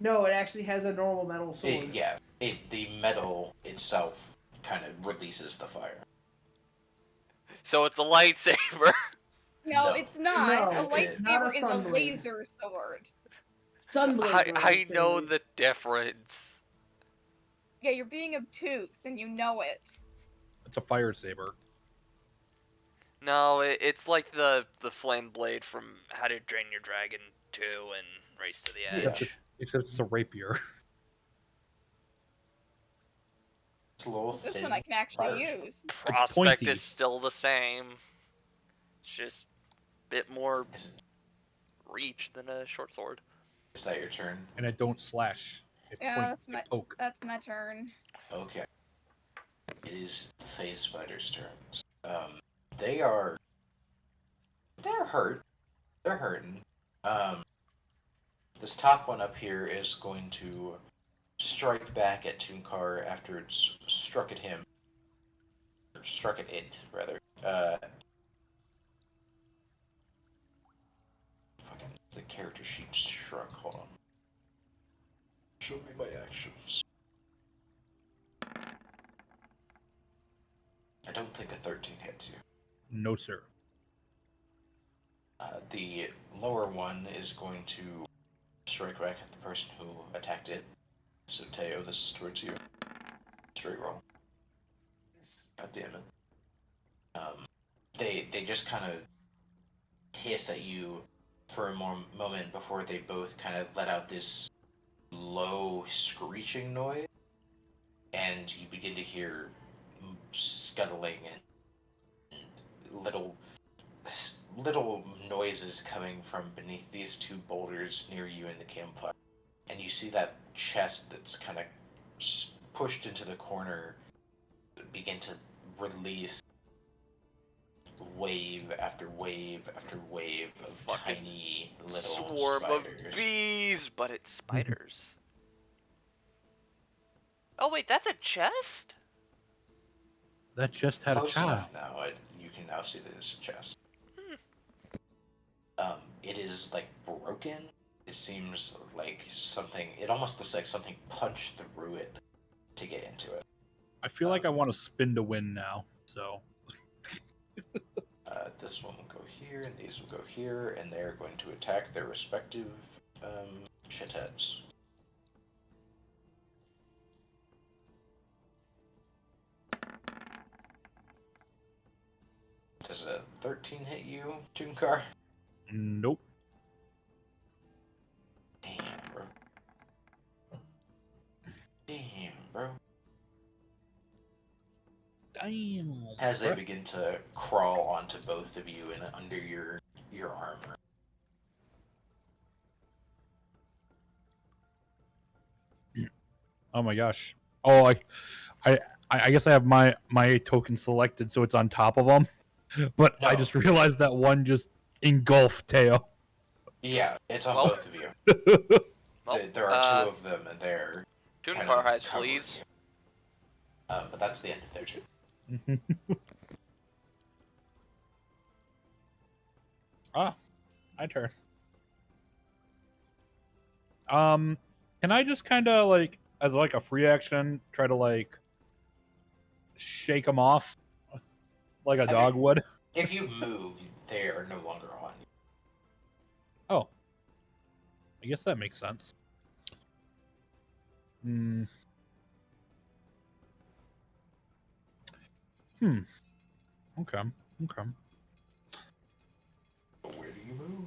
No, it actually has a normal metal sword. The metal itself kind of releases the fire. So it's a lightsaber. No, No. it's not. No, a it's not lightsaber a is a sunblade. laser sword. Sunblades. I know the difference. Yeah, you're being obtuse and you know it. It's a fire saber. No, it's like the flame blade from How to Train Your Dragon 2 and Race to the Yeah. Edge. Except it's a rapier. It's a little This thin. one I can actually large. use. Prospect pointy. is still the same. It's just a bit more reach than a short sword. Is that your turn? And it don't slash. It Yeah, poke. that's my turn. Okay. It is Phase Spider's turn. They are. They're hurt. They're hurting. This top one up here is going to strike back at Toonkar after it's struck at him. Or struck at it, rather. Fucking the character sheet shrunk. Hold on. Show me my actions. I don't think a 13 hits you. No, sir. The lower one is going to strike back at the person who attacked it. So Teo, this is towards you. Straight roll. God damn it. They just kind of hiss at you for a moment before they both kind of let out this low screeching noise, and you begin to hear scuttling and little noises coming from beneath these two boulders near you in the campfire. And you see that chest that's kind of pushed into the corner begin to release wave after wave after wave of Fucking tiny little swarm spiders. of bees, but it's spiders. Oh wait, that's a chest? That chest had Close a enough child. now. You can now see that it's a chest. Hmm. It is like broken. It seems like something. It almost looks like something punched through it to get into it. I feel like I want to spin to win now. So This one will go here, and these will go here, and they're going to attack their respective shitheads. Does a 13 hit you, Toonkar? nope. Damn, bro. Damn, bro. Damn. As they begin to crawl onto both of you and under your armor. Oh my gosh. Oh, I guess I have my token selected, so it's on top of them. But No. I just realized that one just engulfed Teo. Yeah, it's on Well- both of you. Well, There are two of them, and they're kind Toonkar of has covering fleas. you. But that's the end of their turn. My turn. Can I just kind of like, as like a free action, try to like shake them off, like a I dog mean- would? If you move, they are no longer on you. Oh, I guess that makes sense. Hmm. Okay. Okay. But where do you move?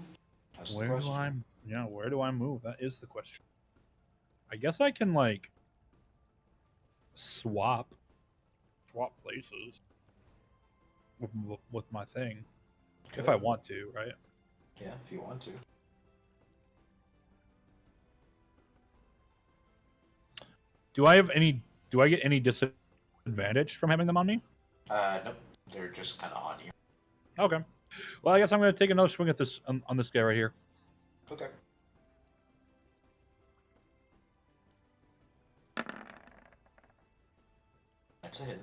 That's Where the do question. where do I move? That is the question. I guess I can like swap places with my thing if I want to, right? Yeah, if you want to. Do I get any disadvantage from having them on me? Nope. They're just kind of on you. Okay. Well, I guess I'm going to take another swing at this on this guy right here. Okay. That's it.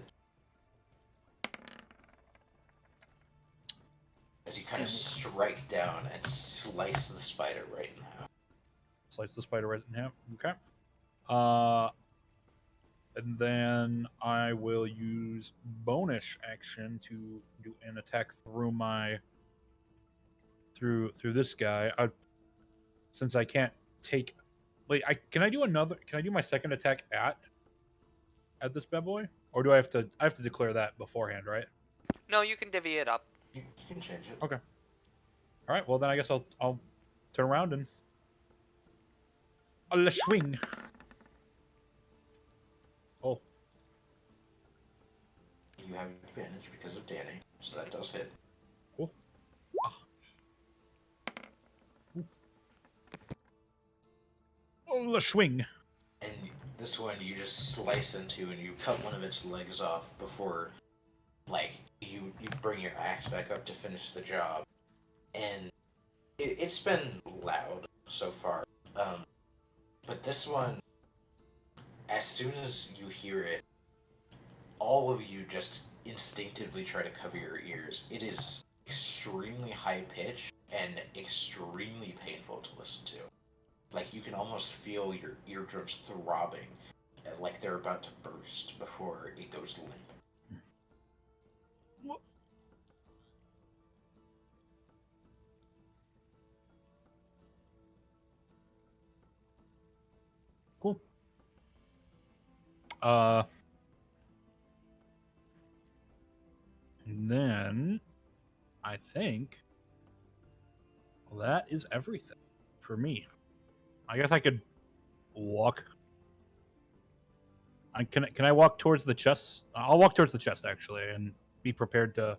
As you kind of strike down and slice the spider right in half. Slice the spider right in half. Okay. And then I will use bonus action to do an attack through my through this guy. Since I can't take. Wait, can I do my second attack at this bad boy? Or do I have to? I have to declare that beforehand, right? No, you can divvy it up. You can change it. Okay. All right. Well, then I guess I'll turn around and I'll swing. Oh, You have advantage because of Danny, so that does hit. cool. Ah. Oh, swing. And this one you just slice into and you cut one of its legs off before, like, you bring your axe back up to finish the job. And it's been loud so far. But this one, as soon as you hear it, all of you just instinctively try to cover your ears. It is extremely high pitched and extremely painful to listen to. Like you can almost feel your eardrums throbbing, like they're about to burst before it goes limp. Cool. Uh. And then I think that is everything for me. I guess I could walk. Can I walk towards the chest? I'll walk towards the chest actually, and be prepared to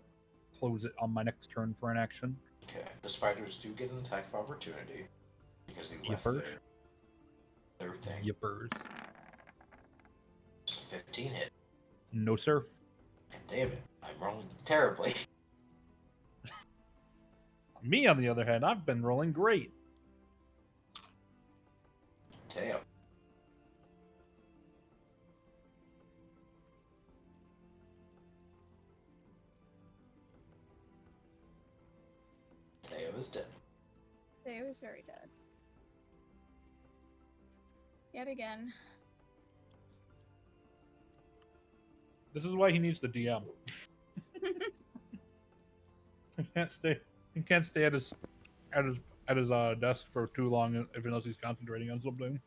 close it on my next turn for an action. Okay. The spiders do get an attack of opportunity because you left Yippers. their thing. Yippers. So 15 hit. No, sir. God damn it. I'm rolling terribly. Me, on the other hand, I've been rolling great. Damn. Teo is dead. They was very dead. Yet again. This is why he needs the DM. He can't stay. He can't stay at his desk for too long if unless he's concentrating on something.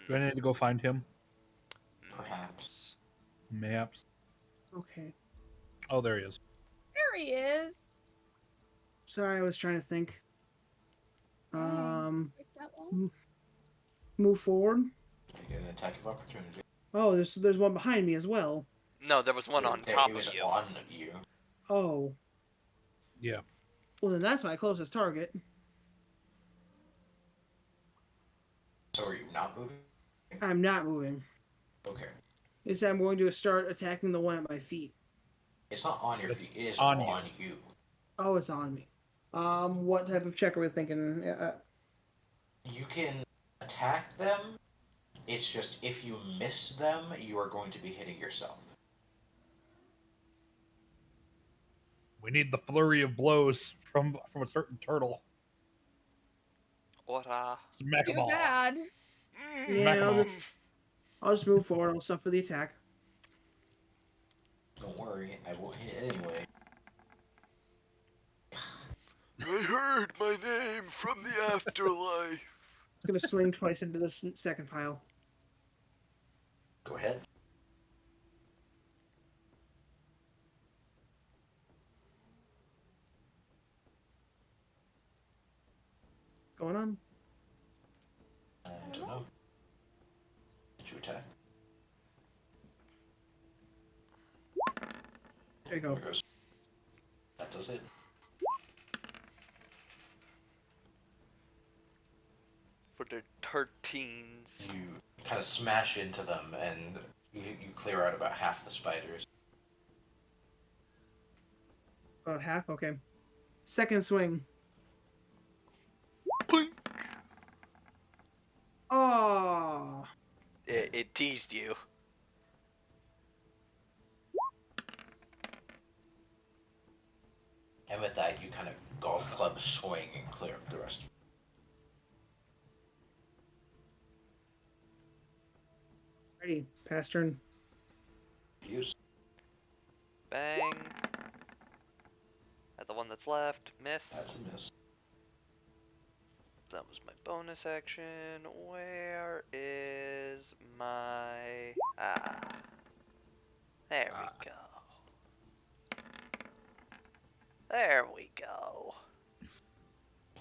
Do I need to go find him? Perhaps. Maps. Okay. Oh, there he is. There he is. Sorry, I was trying to think. Takes that long? Move forward. You get an attack of opportunity. Oh, there's one behind me as well. No, there was one on top it was of you. on you. Oh. Yeah. Well, then that's my closest target. So are you not moving? I'm not moving. Okay. Instead, I'm going to start attacking the one at my feet. It's not on your It's feet. It is on on you. you. Oh, it's on me. What type of check are we thinking? You can attack them. It's just if you miss them, you are going to be hitting yourself. We need the flurry of blows from a certain turtle. What Smack 'em Too all. bad. Smack 'em all. I'll just move forward. I'll suffer the attack. Don't worry, I won't hit anyway. I heard my name from the afterlife. It's gonna swing twice into the second pile. Go ahead. What's going on? I don't know. Did you attack? There you go. There goes. That does it. For the 13s. You kind of smash into them, and you clear out about half the spiders. About half? Okay. Second swing. Boink. Oh! It teased you. And with that, you kind of golf club swing and clear up the rest. Ready. Pass turn. Use. Bang. At the one that's left. Miss. That's a miss. That was my bonus action. Where is my... There we go. There we go.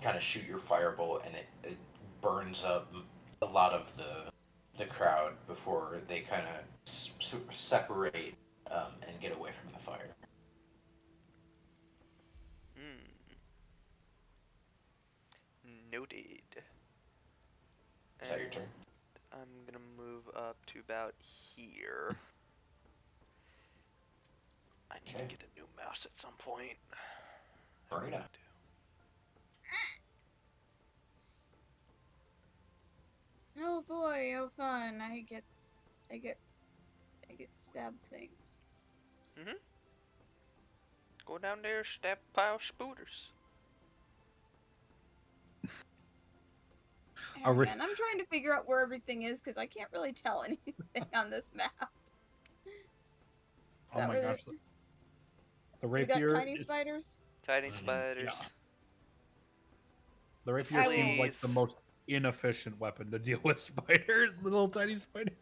Kind of shoot your firebolt, and it burns up a lot of the crowd before they kind of separate and get away from the fire. Noted. Is that your turn? I'm gonna move up to about here. I need to get a new mouse at some point. Marina. Oh boy, oh fun. I get stabbed things. Go down there, stab pile spooters. And I'm trying to figure out where everything is because I can't really tell anything on this map. Oh my gosh. The We got rapier tiny spiders? Tiny spiders. Yeah. The rapier seems like the most inefficient weapon to deal with spiders, little tiny spiders.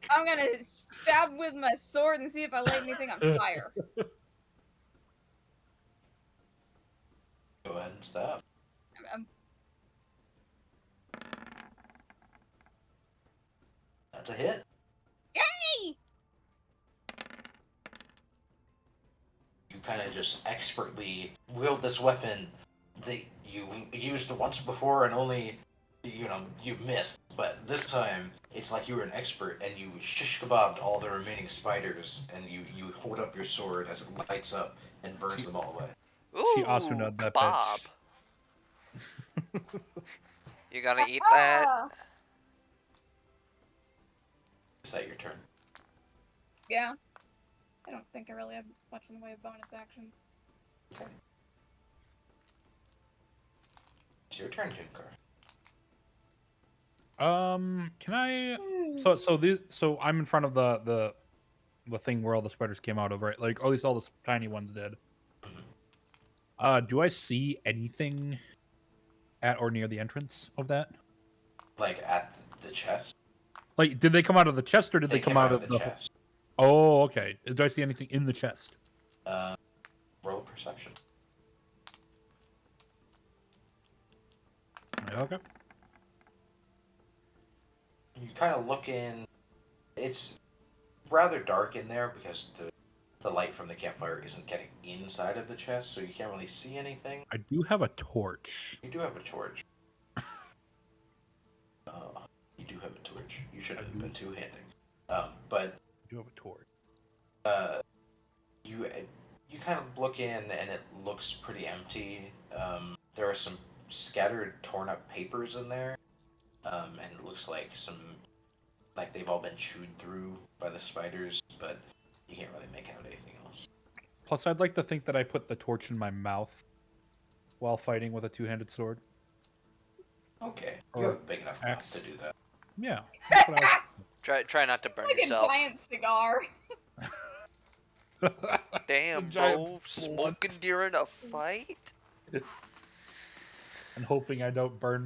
I'm gonna stab with my sword and see if I light anything on fire. Go ahead and stab. That's a hit. Yay! You kind of just expertly wield this weapon that you used once before and only, you missed. But this time, it's like you were an expert and you shish kebabbed all the remaining spiders and you hold up your sword as it lights up and burns them all away. Ooh, She Asuna that kebab. You gonna eat that? Is that your turn? Yeah. I don't think I really have much in the way of bonus actions. Okay. It's your turn, Jinkar. Can I? So I'm in front of the thing where all the spiders came out of, right? Like, at least all the tiny ones did. Do I see anything at or near the entrance of that? Like at the chest? Like, did they come out of the chest or did they come out of the chest? Oh, okay. Do I see anything in the chest? Roll perception. Okay. You kind of look in. It's rather dark in there because the light from the campfire isn't getting inside of the chest, so you can't really see anything. I do have a torch. You do have a torch. You do have a torch. You should have been two-handing. But I do have a torch. You kind of look in and it looks pretty empty. There are some scattered, torn-up papers in there, and it looks like they've all been chewed through by the spiders, but you can't really make out anything else. Plus, I'd like to think that I put the torch in my mouth while fighting with a two-handed sword. Okay, you have a big enough mouth to do that. Yeah. That's what Try not to burn It's like yourself. a giant cigar. Damn, bro, smoking during a fight? And hoping I don't burn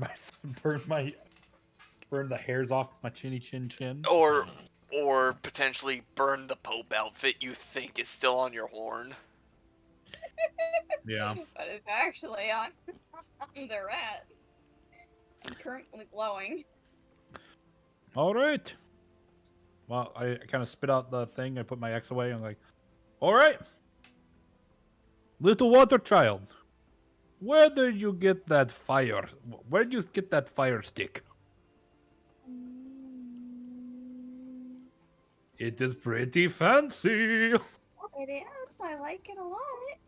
the hairs off my chinny chin. Or potentially burn the Pope outfit you think is still on your horn. Yeah. But it's actually on the rat. I'm currently glowing. All right. Well, I kind of spit out the thing. I put my X away. I'm like, all right. Little water child. Where did you get that fire? Where did you get that fire stick? It is pretty fancy. It is. I like it a lot.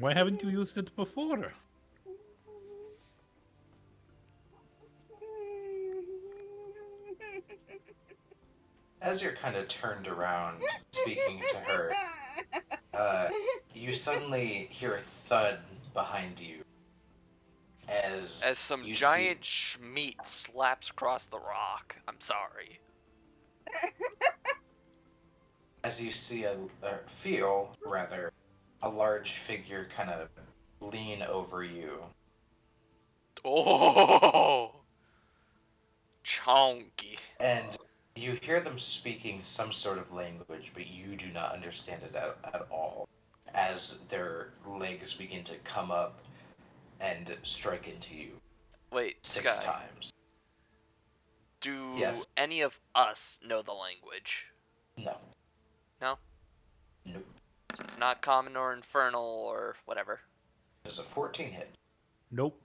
Why haven't you used it before? As you're kind of turned around, speaking to her, you suddenly hear a thud behind you. As some giant Schmeat slaps across the rock. I'm sorry. As you see feel a large figure kind of lean over you. Oh, chonky. And you hear them speaking some sort of language, but you do not understand it at all. As their legs begin to come up and strike into you Wait, 6 Sky, times. do Yes. any of us know the language? No. No? Nope. So it's not common or infernal or whatever. There's a 14 hit. Nope.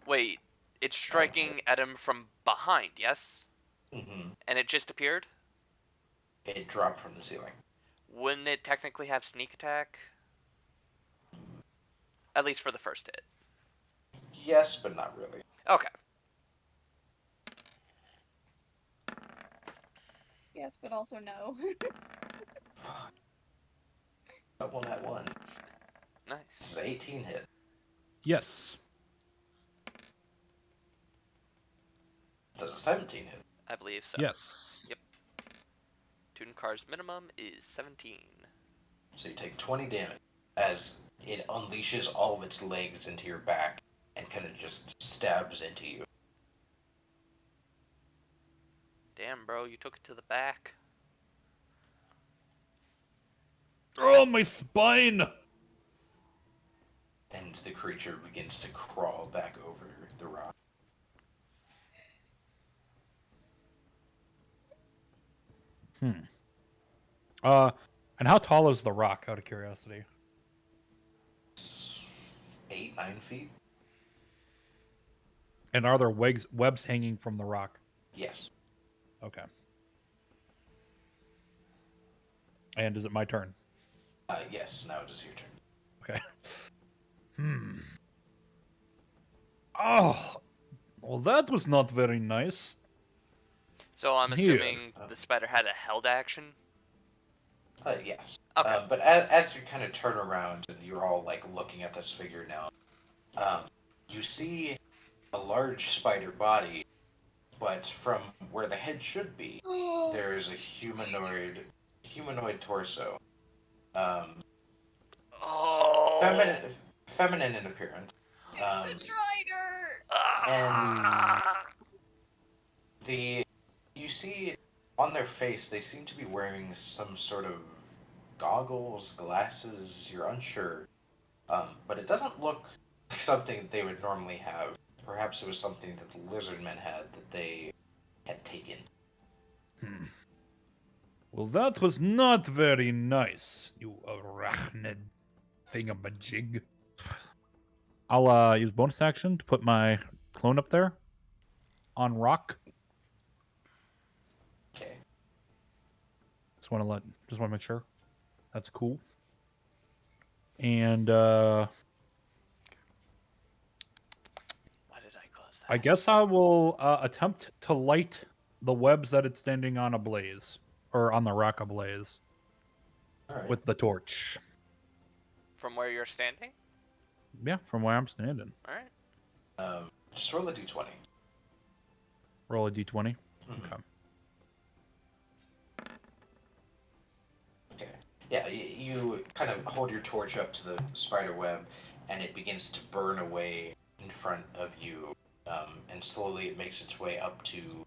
Wait, it's That would striking at him from behind, yes? Mm-hmm. And it just appeared? It dropped from the ceiling. Wouldn't it technically have sneak attack? At least for the first hit. Yes, but not really. Okay. Yes, but also no. Fuck. Double that one. This Nice. is 18 hit. Yes. Does a 17 hit. I believe so. Yes. Yep. Tunkar's minimum is 17. So you take 20 damage as it unleashes all of its legs into your back and kind of just stabs into you. Damn, bro, you took it to the back. Oh, my spine! And the creature begins to crawl back over the rock. And how tall is the rock, out of curiosity? 8, 9 feet? And are there webs hanging from the rock? Yes. Okay. And is it my turn? Yes, now it is your turn. Okay. Oh, well, that was not very nice. So I'm Here. assuming the spider had a held action? Yes. Okay. But as you kind of turn around and you're all like looking at this figure now, you see a large spider body, but from where the head should be, there's a humanoid torso. Oh. Feminine in appearance. It's a Strider! And you see on their face they seem to be wearing some sort of goggles, glasses, you're unsure. But it doesn't look like something they would normally have. Perhaps it was something that the lizard men had that they had taken. Well, that was not very nice, you arachnid thingamajig. I'll use bonus action to put my clone up there on rock. Okay. Just want to make sure. That's cool. And Why did I close that? I guess I will attempt to light the webs that it's standing on ablaze, or on the rock ablaze, All right. with the torch. From where you're standing? Yeah, from where I'm standing. Alright. Just roll a d20. Roll a d20. Mhm. Okay. Okay. Yeah, you kind of hold your torch up to the spider web, and it begins to burn away in front of you, and slowly it makes its way up to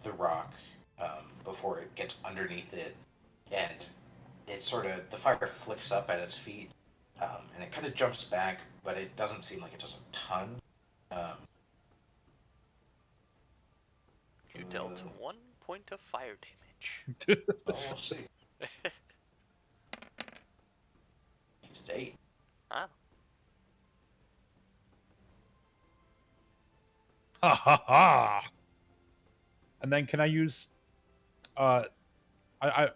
the rock before it gets underneath it, and the fire flicks up at its feet, and it kind of jumps back, but it doesn't seem like it does a ton. You dealt 1 point of fire damage. Well, we'll see. It's 8. Ah. Ha ha ha! And then can I use? I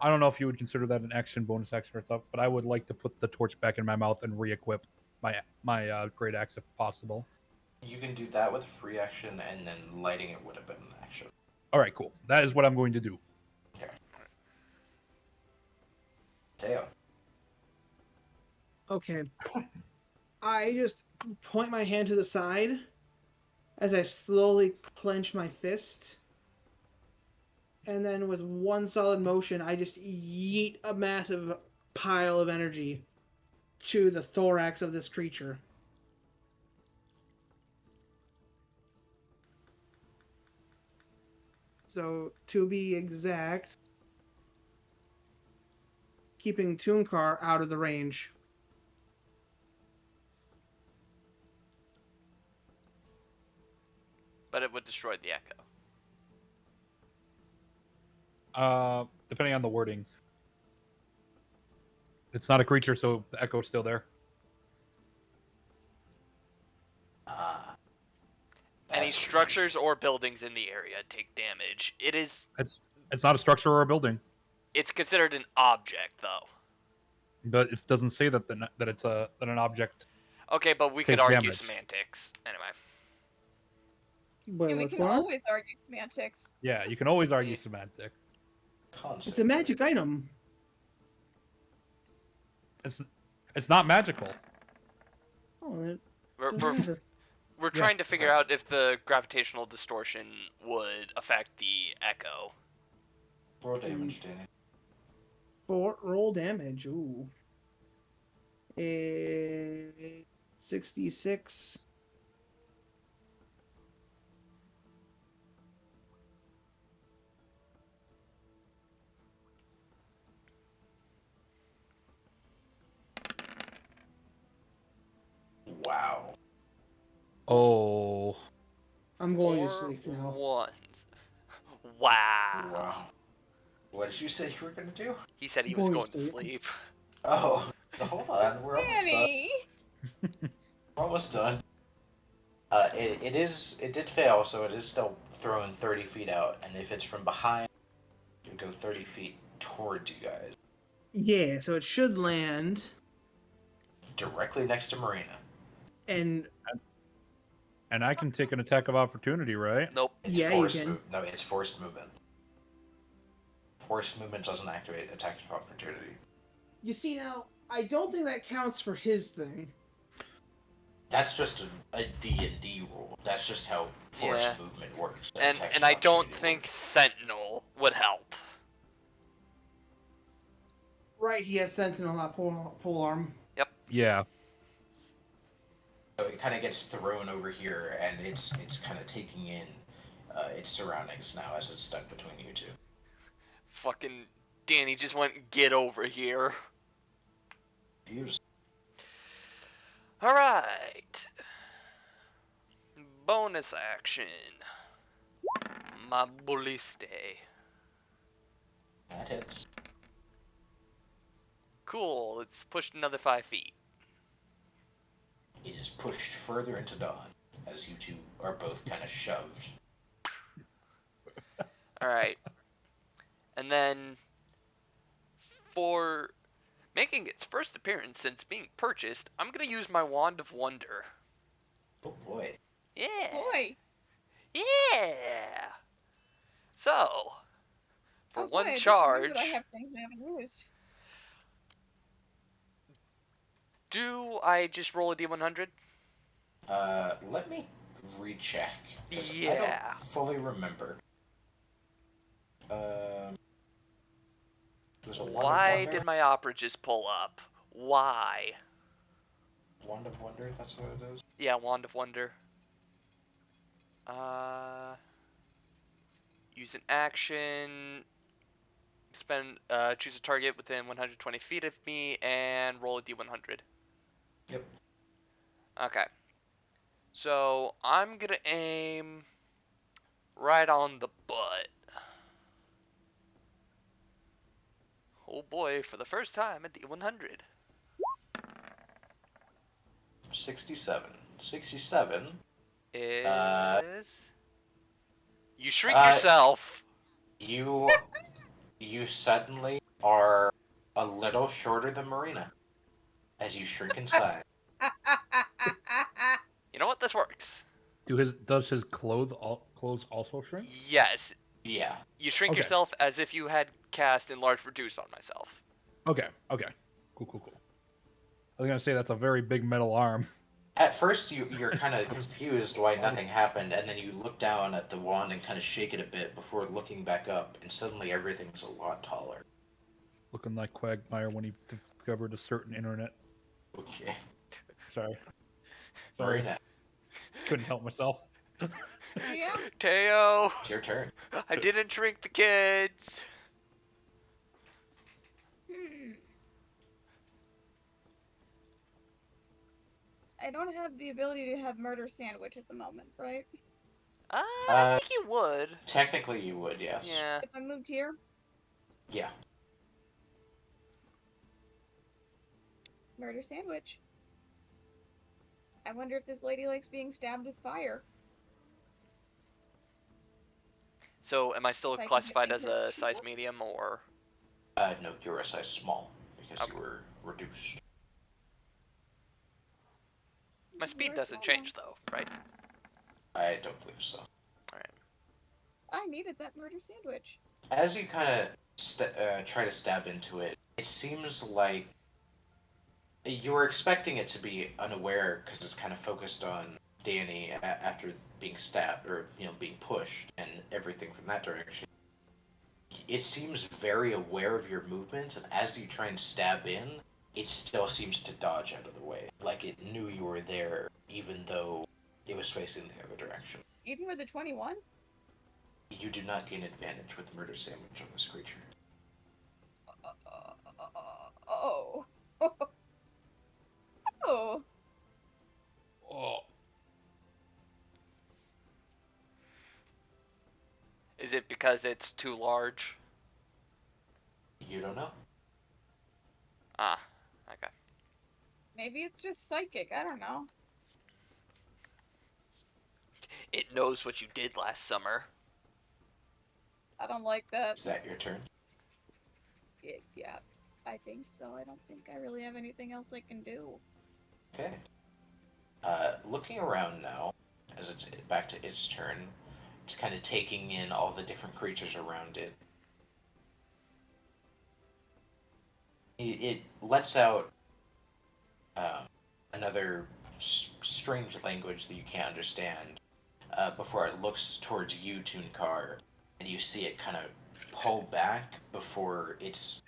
don't know if you would consider that an action, bonus action, or stuff, but I would like to put the torch back in my mouth and re-equip my great axe if possible. You can do that with a free action, and then lighting it would have been an action. All right, cool. That is what I'm going to do. Okay. Teo. Okay. I just point my hand to the side as I slowly clench my fist. And then with one solid motion, I just yeet a massive pile of energy to the thorax of this creature. So, to be exact, keeping Toonkar out of the range. But it would destroy the echo. Depending on the wording. It's not a creature, so the echo's still there. Any That's what we structures or buildings in the area take damage. It's not a structure or a building, It's considered an object, though. but it doesn't say that it's that an object Okay, but we could takes argue damage. semantics. Anyway. Wait, And we what's can going on? always argue semantics. Yeah, you can always argue Yeah. semantic. concept. It's a magic item. It's not magical. Oh, it We're, doesn't we're, matter. we're trying to figure out if the gravitational distortion would affect the echo. Roll damage, Danny. Roll damage. Ooh. 66. Wow. Oh, I'm going to 4 sleep now. ones. Wow. Wow. What did you say you were gonna do? He said he I'm was going going to to sleep. sleep. Oh, hold on. We're almost done. Danny! We're almost done. It did fail, so it is still thrown 30 feet out, and if it's from behind, it would go 30 feet towards you guys, Yeah, so it should land, directly next to Marina. and and I can take an attack of opportunity, right? Nope. It's Yeah, you forced can. No, it's forced movement. Forced movement doesn't activate attacks of opportunity. you see now, I don't think that counts for his thing. That's just a D&D rule. That's just how forced Yeah. movement works. And Attacks of I don't opportunity think works. Sentinel would help. Right, he has Sentinel, not pole arm. Yeah. So it kind of gets thrown over here, and it's kind of taking in its surroundings now as it's stuck between you two. Fucking Danny just went, get over here. Views. Alright. Bonus action. My balliste. That hits. Cool, it's pushed another 5 feet. It is pushed further into dawn as you two are both kind of shoved. Alright. And then, for making its first appearance since being purchased, I'm gonna use my Wand of Wonder. Oh boy. Yeah! Boy! Yeah! So, for Oh boy, one I just charge, remembered I have things I haven't used. do I just roll a d100? Let me recheck. 'Cause I Yeah. don't fully remember. There's a Wand of Why Wonder? did my opera just pull up? Why? Wand of Wonder, that's what it is? Yeah, Wand of Wonder. Use an action. Choose a target within 120 feet of me and roll a d100. Yep. Okay. So I'm gonna aim right on the butt. Oh boy, for the first time at d100. 67. 67. Is you shrink uh, yourself. You suddenly are a little shorter than Marina as you shrink inside. You know what? This works. Does his clothes also shrink? Yes. Yeah. You shrink Okay. yourself as if you had cast Enlarge Reduce on myself. Okay. Cool. I was gonna say that's a very big metal arm. At first, you're kind of confused why nothing happened, and then you look down at the wand and kind of shake it a bit before looking back up, and suddenly everything's a lot taller. Looking like Quagmire when he discovered a certain internet. Okay. Sorry. Marina, Couldn't help myself. Yeah. Teo, it's your turn. I didn't drink the kids. Hmm. I don't have the ability to have murder sandwich at the moment, right? I think you would. Technically, you would, yes. Yeah. If I moved here, Yeah. murder sandwich. I wonder if this lady likes being stabbed with fire. So am I still If I can get classified my as a parachute size up. medium or? No, you're a size small because Okay. you were reduced. My You speed are doesn't small now. change though, right? I don't believe so. Alright. I needed that murder sandwich. As you kind of try to stab into it, it seems like you were expecting it to be unaware because it's kind of focused on Danny after being stabbed or being pushed and everything from that direction. It seems very aware of your movements, and as you try and stab in, it still seems to dodge out of the way, like it knew you were there, even though it was facing the other direction. Even with the 21? You do not gain advantage with murder sandwich on this creature. Oh. Oh. Oh. Is it because it's too large? You don't know. Ah, okay. Maybe it's just psychic. I don't know. It knows what you did last summer. I don't like that. Is that your turn? Yeah, I think so. I don't think I really have anything else I can do. Okay. Looking around now, as it's back to its turn, it's kind of taking in all the different creatures around it. It lets out another strange language that you can't understand before it looks towards you, Tunkar, and you see it kind of pull back before its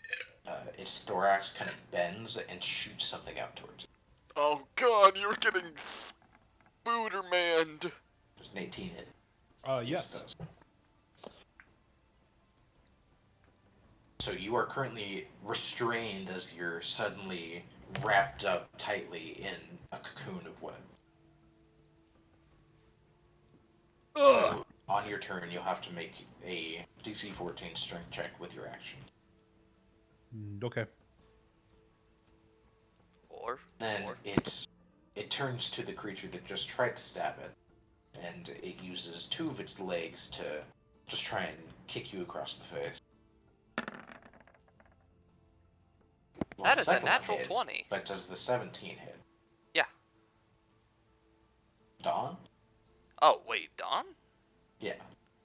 thorax kind of bends and shoots something out towards it. Oh god, you're getting spoodermaned. There's an 18 hit. Yes. It does. So you are currently restrained as you're suddenly wrapped up tightly in a cocoon of web. So on your turn, you'll have to make a DC 14 strength check with your action. Okay. Then it turns to the creature that just tried to stab it, and it uses two of its legs to just try and kick you across the face. Well, That the is a second one natural hits, 20. But does the 17 hit? Yeah. Dawn? Oh, wait, Dawn? Yeah.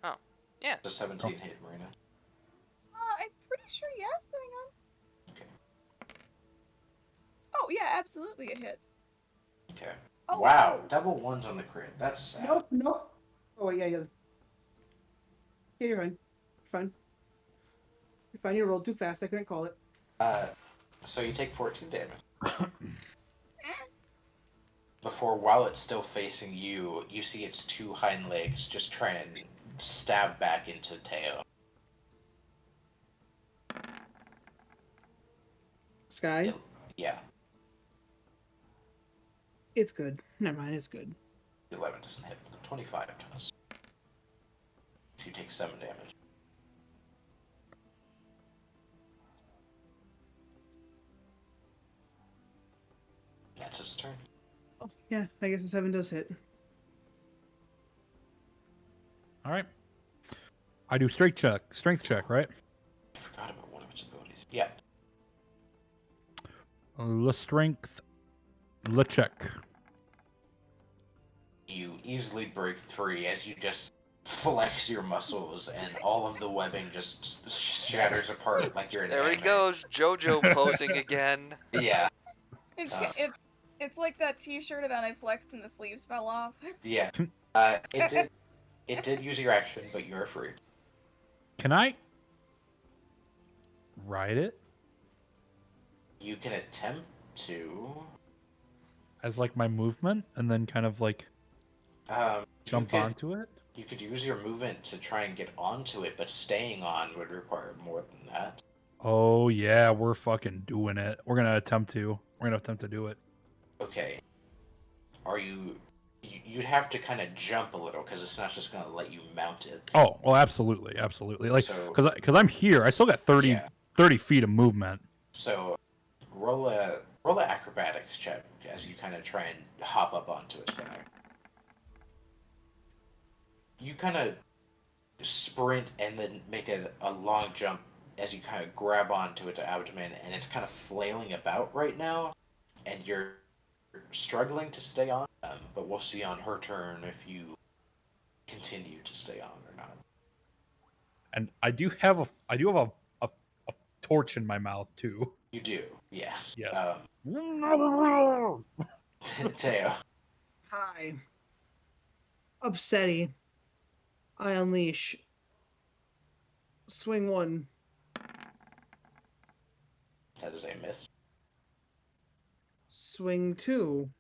Oh, yeah. Does 17 hit, Marina? I'm pretty sure yes. Hang on. Okay. Oh, yeah, absolutely it hits. Okay. Oh, Wow, double ones on the crit. That's sad. Nope. Oh, yeah. Yeah, you're fine. You're fine. You're fine. You rolled too fast. I couldn't call it. So you take 14 damage. Eh. Before, while it's still facing you, you see its two hind legs just try and stab back into Teo. Sky? Yeah, It's good. Never mind, it's good. 11 doesn't hit, but the 25 does. So you take 7 damage. That's its turn. Oh, yeah, I guess a 7 does hit. All right. I do strength check, right? I forgot about one of its abilities. Yeah. Le strength, le check. You easily break free as you just flex your muscles, and all of the webbing just shatters apart like you're in There he anime. goes, JoJo posing again. Yeah, It's like that T-shirt about I flexed and the sleeves fell off. yeah. It did use your action, but you're free. Can I ride it? You can attempt to. as like my movement, and then kind of like jump onto it. You could use your movement to try and get onto it, but staying on would require more than that. Oh yeah, we're fucking doing it. We're gonna attempt to do it. Okay. Are you? You'd have to kind of jump a little because it's not just gonna let you mount it. Oh, well, absolutely. Like, So because I'm here, I still got 30 feet of movement. So roll a acrobatics check as you kind of try and hop up onto its back. You kind of sprint and then make a long jump as you kind of grab onto its abdomen, and it's kind of flailing about right now, and you're struggling to stay on. But we'll see on her turn if you continue to stay on or not. And I do have a torch in my mouth too. You do, yes. Yes. Teo. Hi. Upsetty. I unleash. Swing 1. That is a miss. Swing 2.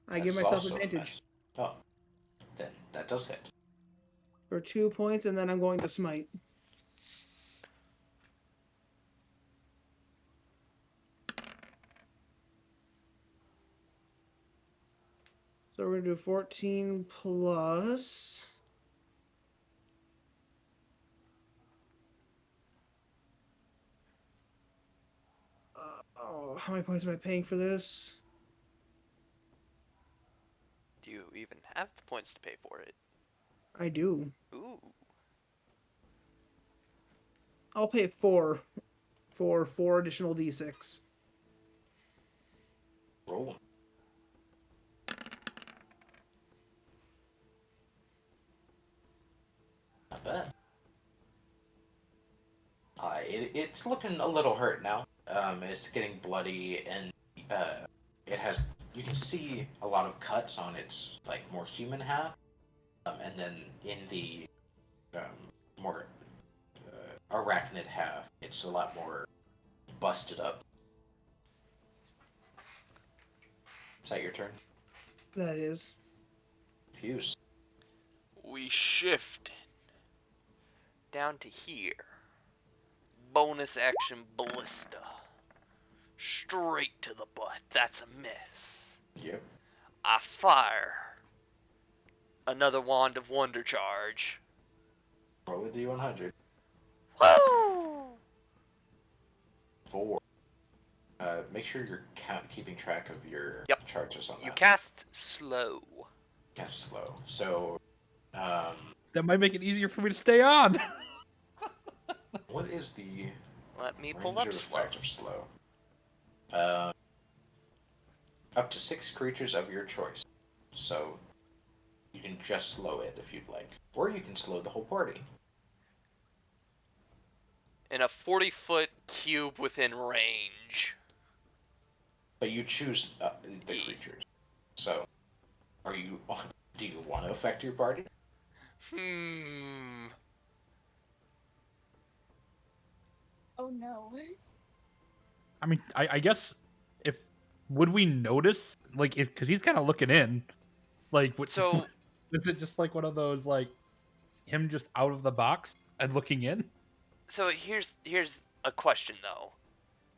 I That give is myself also a advantage miss. Oh, then that does hit. for 2 points, and then I'm going to smite. So we're going to do 14 plus... how many points am I paying for this? Do you even have the points to pay for it? I do. Ooh. I'll pay 4 for 4 additional d6. Roll. Not bad. It's looking a little hurt now. It's getting bloody, and it has. You can see a lot of cuts on its like more human half, and then in the more arachnid half, it's a lot more busted up. Is that your turn? That is. Fuse. We shift down to here. Bonus action ballista. Straight to the butt. That's a miss. Yep. I fire. Another Wand of Wonder charge. Roll a d100. Woo! 4. Make sure you're keeping track of your charges on that. You cast slow. Cast slow. So, That might make it easier for me to stay on. what is the Let me pull ranger up slow. effect of slow? Up to 6 creatures of your choice. So, you can just slow it if you'd like. Or you can slow the whole party. In a 40-foot cube within range. But you choose the creatures. So, do you want to affect your party? Oh no. I mean, I guess would we notice, like, because he's kind of looking in, like, So is it just like one of those, like, him just out of the box and looking in? So here's a question though.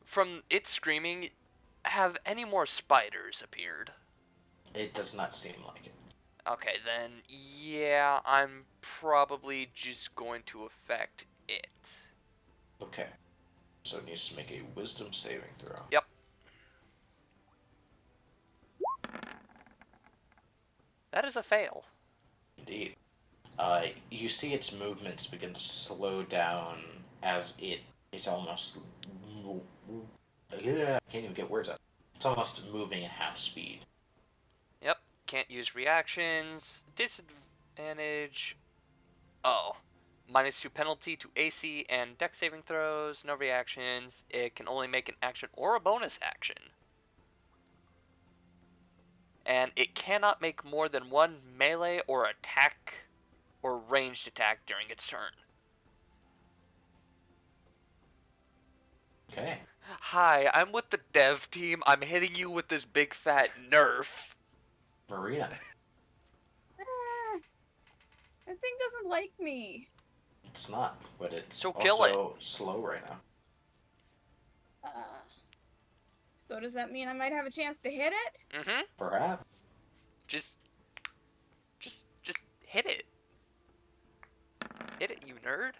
From it screaming, have any more spiders appeared? It does not seem like it. Okay, then yeah, I'm probably just going to affect it. Okay. So it needs to make a wisdom saving throw. Yep. That is a fail. Indeed. You see its movements begin to slow down as it's almost. I can't even get words out. It's almost moving at half speed. Yep. Can't use reactions. Disadvantage. Oh. -2 penalty to AC and dex saving throws. No reactions. It can only make an action or a bonus action. And it cannot make more than one melee or attack or ranged attack during its turn. Okay. Hi, I'm with the dev team. I'm hitting you with this big fat nerf. Marina, Ah, that thing doesn't like me. it's not, but it's So kill it. also slow right now. Uh, so does that mean I might have a chance to hit it? Mm-hmm. Perhaps. Just hit it. Hit it, you nerd.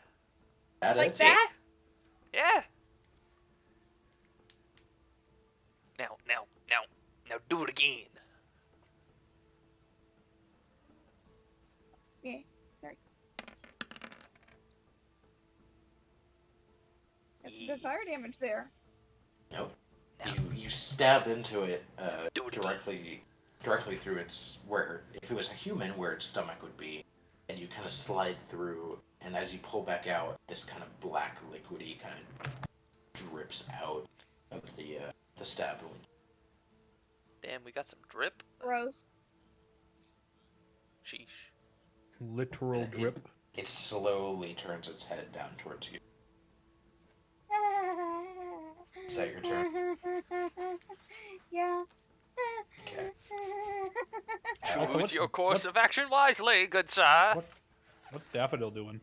That Like is. that? Yeah. Now do it again. Yeah, sorry. Got some good fire damage there. Nope. Now, You stab into it do it again. directly through its where if it was a human where its stomach would be, and you kind of slide through, and as you pull back out, this kind of black liquidy kind of drips out of the stab wound. Damn, we got some drip. Gross. Sheesh. Literal It- drip. It slowly turns its head down towards you. Is that your turn? Yeah. Okay. Also, Choose your course of action wisely, good sir. What's Daffodil doing?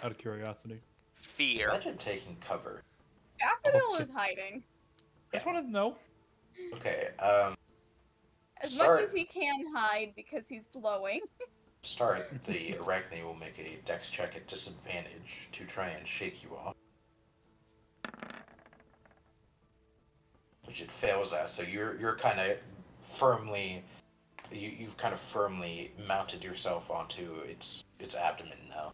Out of curiosity. Fear. Imagine taking cover. Daffodil Okay. is hiding. I just want to know. Okay. As much as Start. he can hide because he's glowing. Start. The arachne will make a dex check at disadvantage to try and shake you off, which it fails at. So you're kind of firmly. You've kind of firmly mounted yourself onto its abdomen now.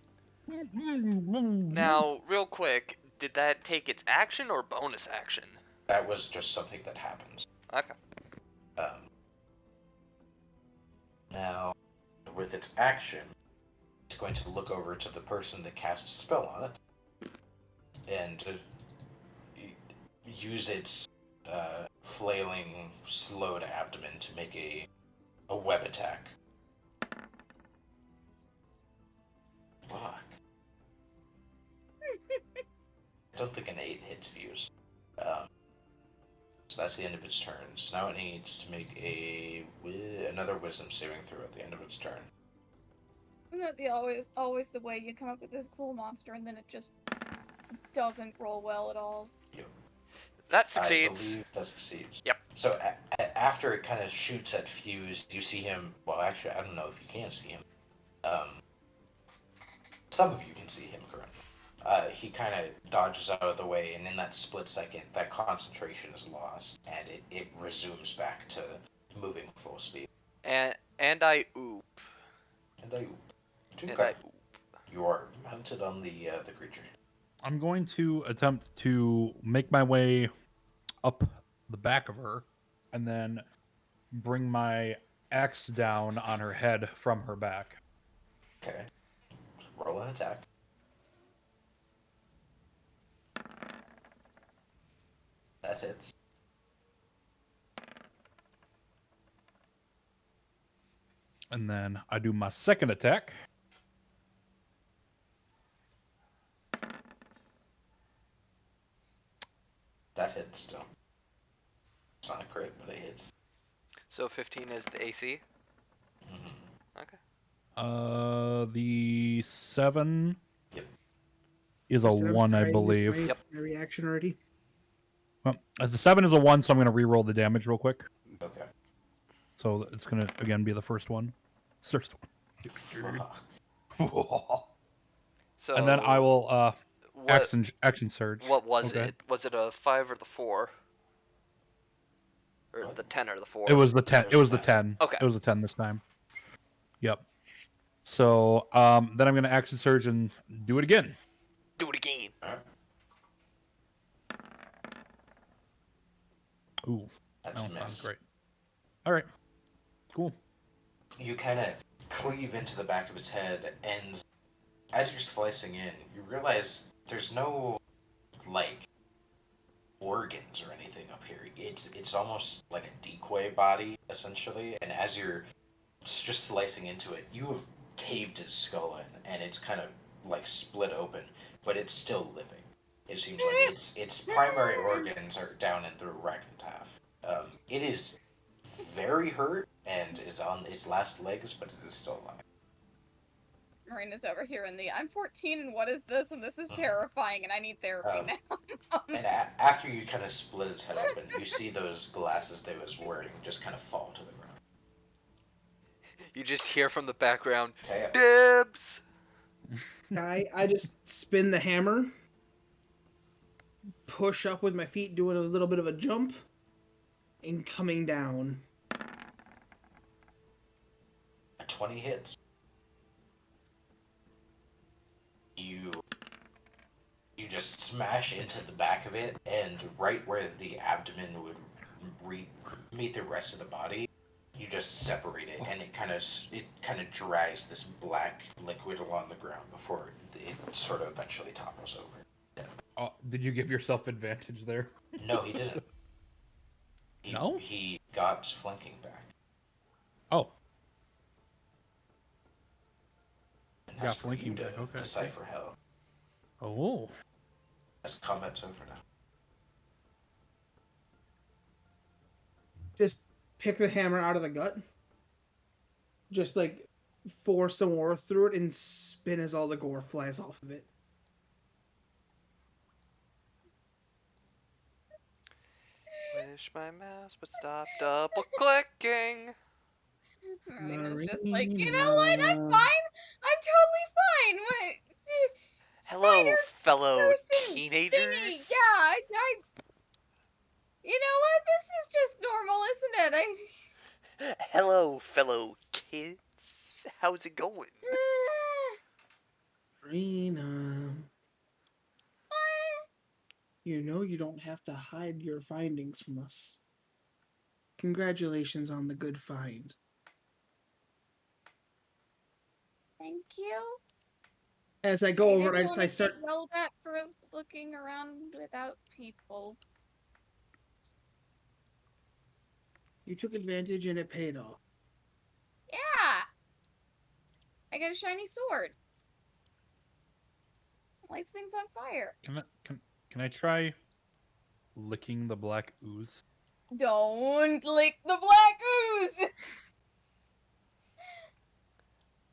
Now, real quick, did that take its action or bonus action? That was just something that happens. Okay. Um, Now, with its action, it's going to look over to the person that cast a spell on it and use its flailing, slowed abdomen to make a web attack. Fuck. I don't think an 8 hits views. So that's the end of its turn. So now it needs to make another wisdom saving throw at the end of its turn. Isn't that always the way you come up with this cool monster and then it just doesn't roll well at all? That I succeeds. believe that succeeds. Yep. So after it kind of shoots at Fuse, you see him. Well, actually, I don't know if you can see him. Some of you can see him currently. He kind of dodges out of the way, and in that split second, that concentration is lost, and it resumes back to moving full speed. And I oop. And I And I oop. You are mounted on the creature. I'm going to attempt to make my way up the back of her and then bring my axe down on her head from her back. Okay. Roll an attack. That hits. And then I do my second attack. That hits still. It's not great, but it hits. So 15 is the AC. Mm-hmm. Okay. The 7 Yep. is a Instead of 1, I trying this believe. my- Yep. My reaction already. Well, the 7 is a 1, so I'm going to re-roll the damage real quick. Okay. So it's going to, again, be the first one. First Fuck. one. So. And then I will What? action surge. What was Okay. it? Was it a 5 or the 4? Or What? the 10 or the 4? It was the 10. It was the 10. Okay. It was the 10 this time. Yep. So then I'm going to action surge and do it again. Do it again. Alright. Ooh, That's that a sounds miss. great. All right, cool. You kind of cleave into the back of its head, and as you're slicing in, you realize there's no like organs or anything up here. It's almost like a decoy body essentially, and as you're just slicing into it, you have caved its skull in, and it's kind of like split open, but it's still living. It seems like its primary organs are down in the arachnotaph. It is very hurt and is on its last legs, but it is still alive. Marina's over here in the I'm 14 and what is this? And this is Mhm. terrifying and I need therapy now. And after you kind of split its head open, you see those glasses that it was wearing just kind of fall to the ground. You just hear from the background, Okay. Dibs! I just spin the hammer, push up with my feet, doing a little bit of a jump, and coming down. A 20 hits. You just smash into the back of it, and right where the abdomen would meet the rest of the body, you just separate it, and it kind of drags this black liquid along the ground before it sort of eventually topples over. Oh, did you give yourself advantage there? No, he didn't. No? He got flanking back. Oh, And got that's for flanking you to back. Okay. decipher hell. Oh, That's combat's over now. Just pick the hammer out of the gut. Just like force some more through it and spin as all the gore flies off of it. Wish my mouse would stop double clicking. Marina's just like, you know what? I'm fine. I'm totally fine. What? Hello, Spider fellow person teenagers. thingy. Yeah, you know what? This is just normal, isn't it? Hello, fellow kids. How's it going? Rena. You know you don't have to hide your findings from us. Congratulations on the good find. Thank you. As I go over, didn't want I to start. get yelled at for looking around without people. You took advantage and it paid off. Yeah. I got a shiny sword. Lights things on fire. can I try licking the black ooze? Don't lick the black ooze.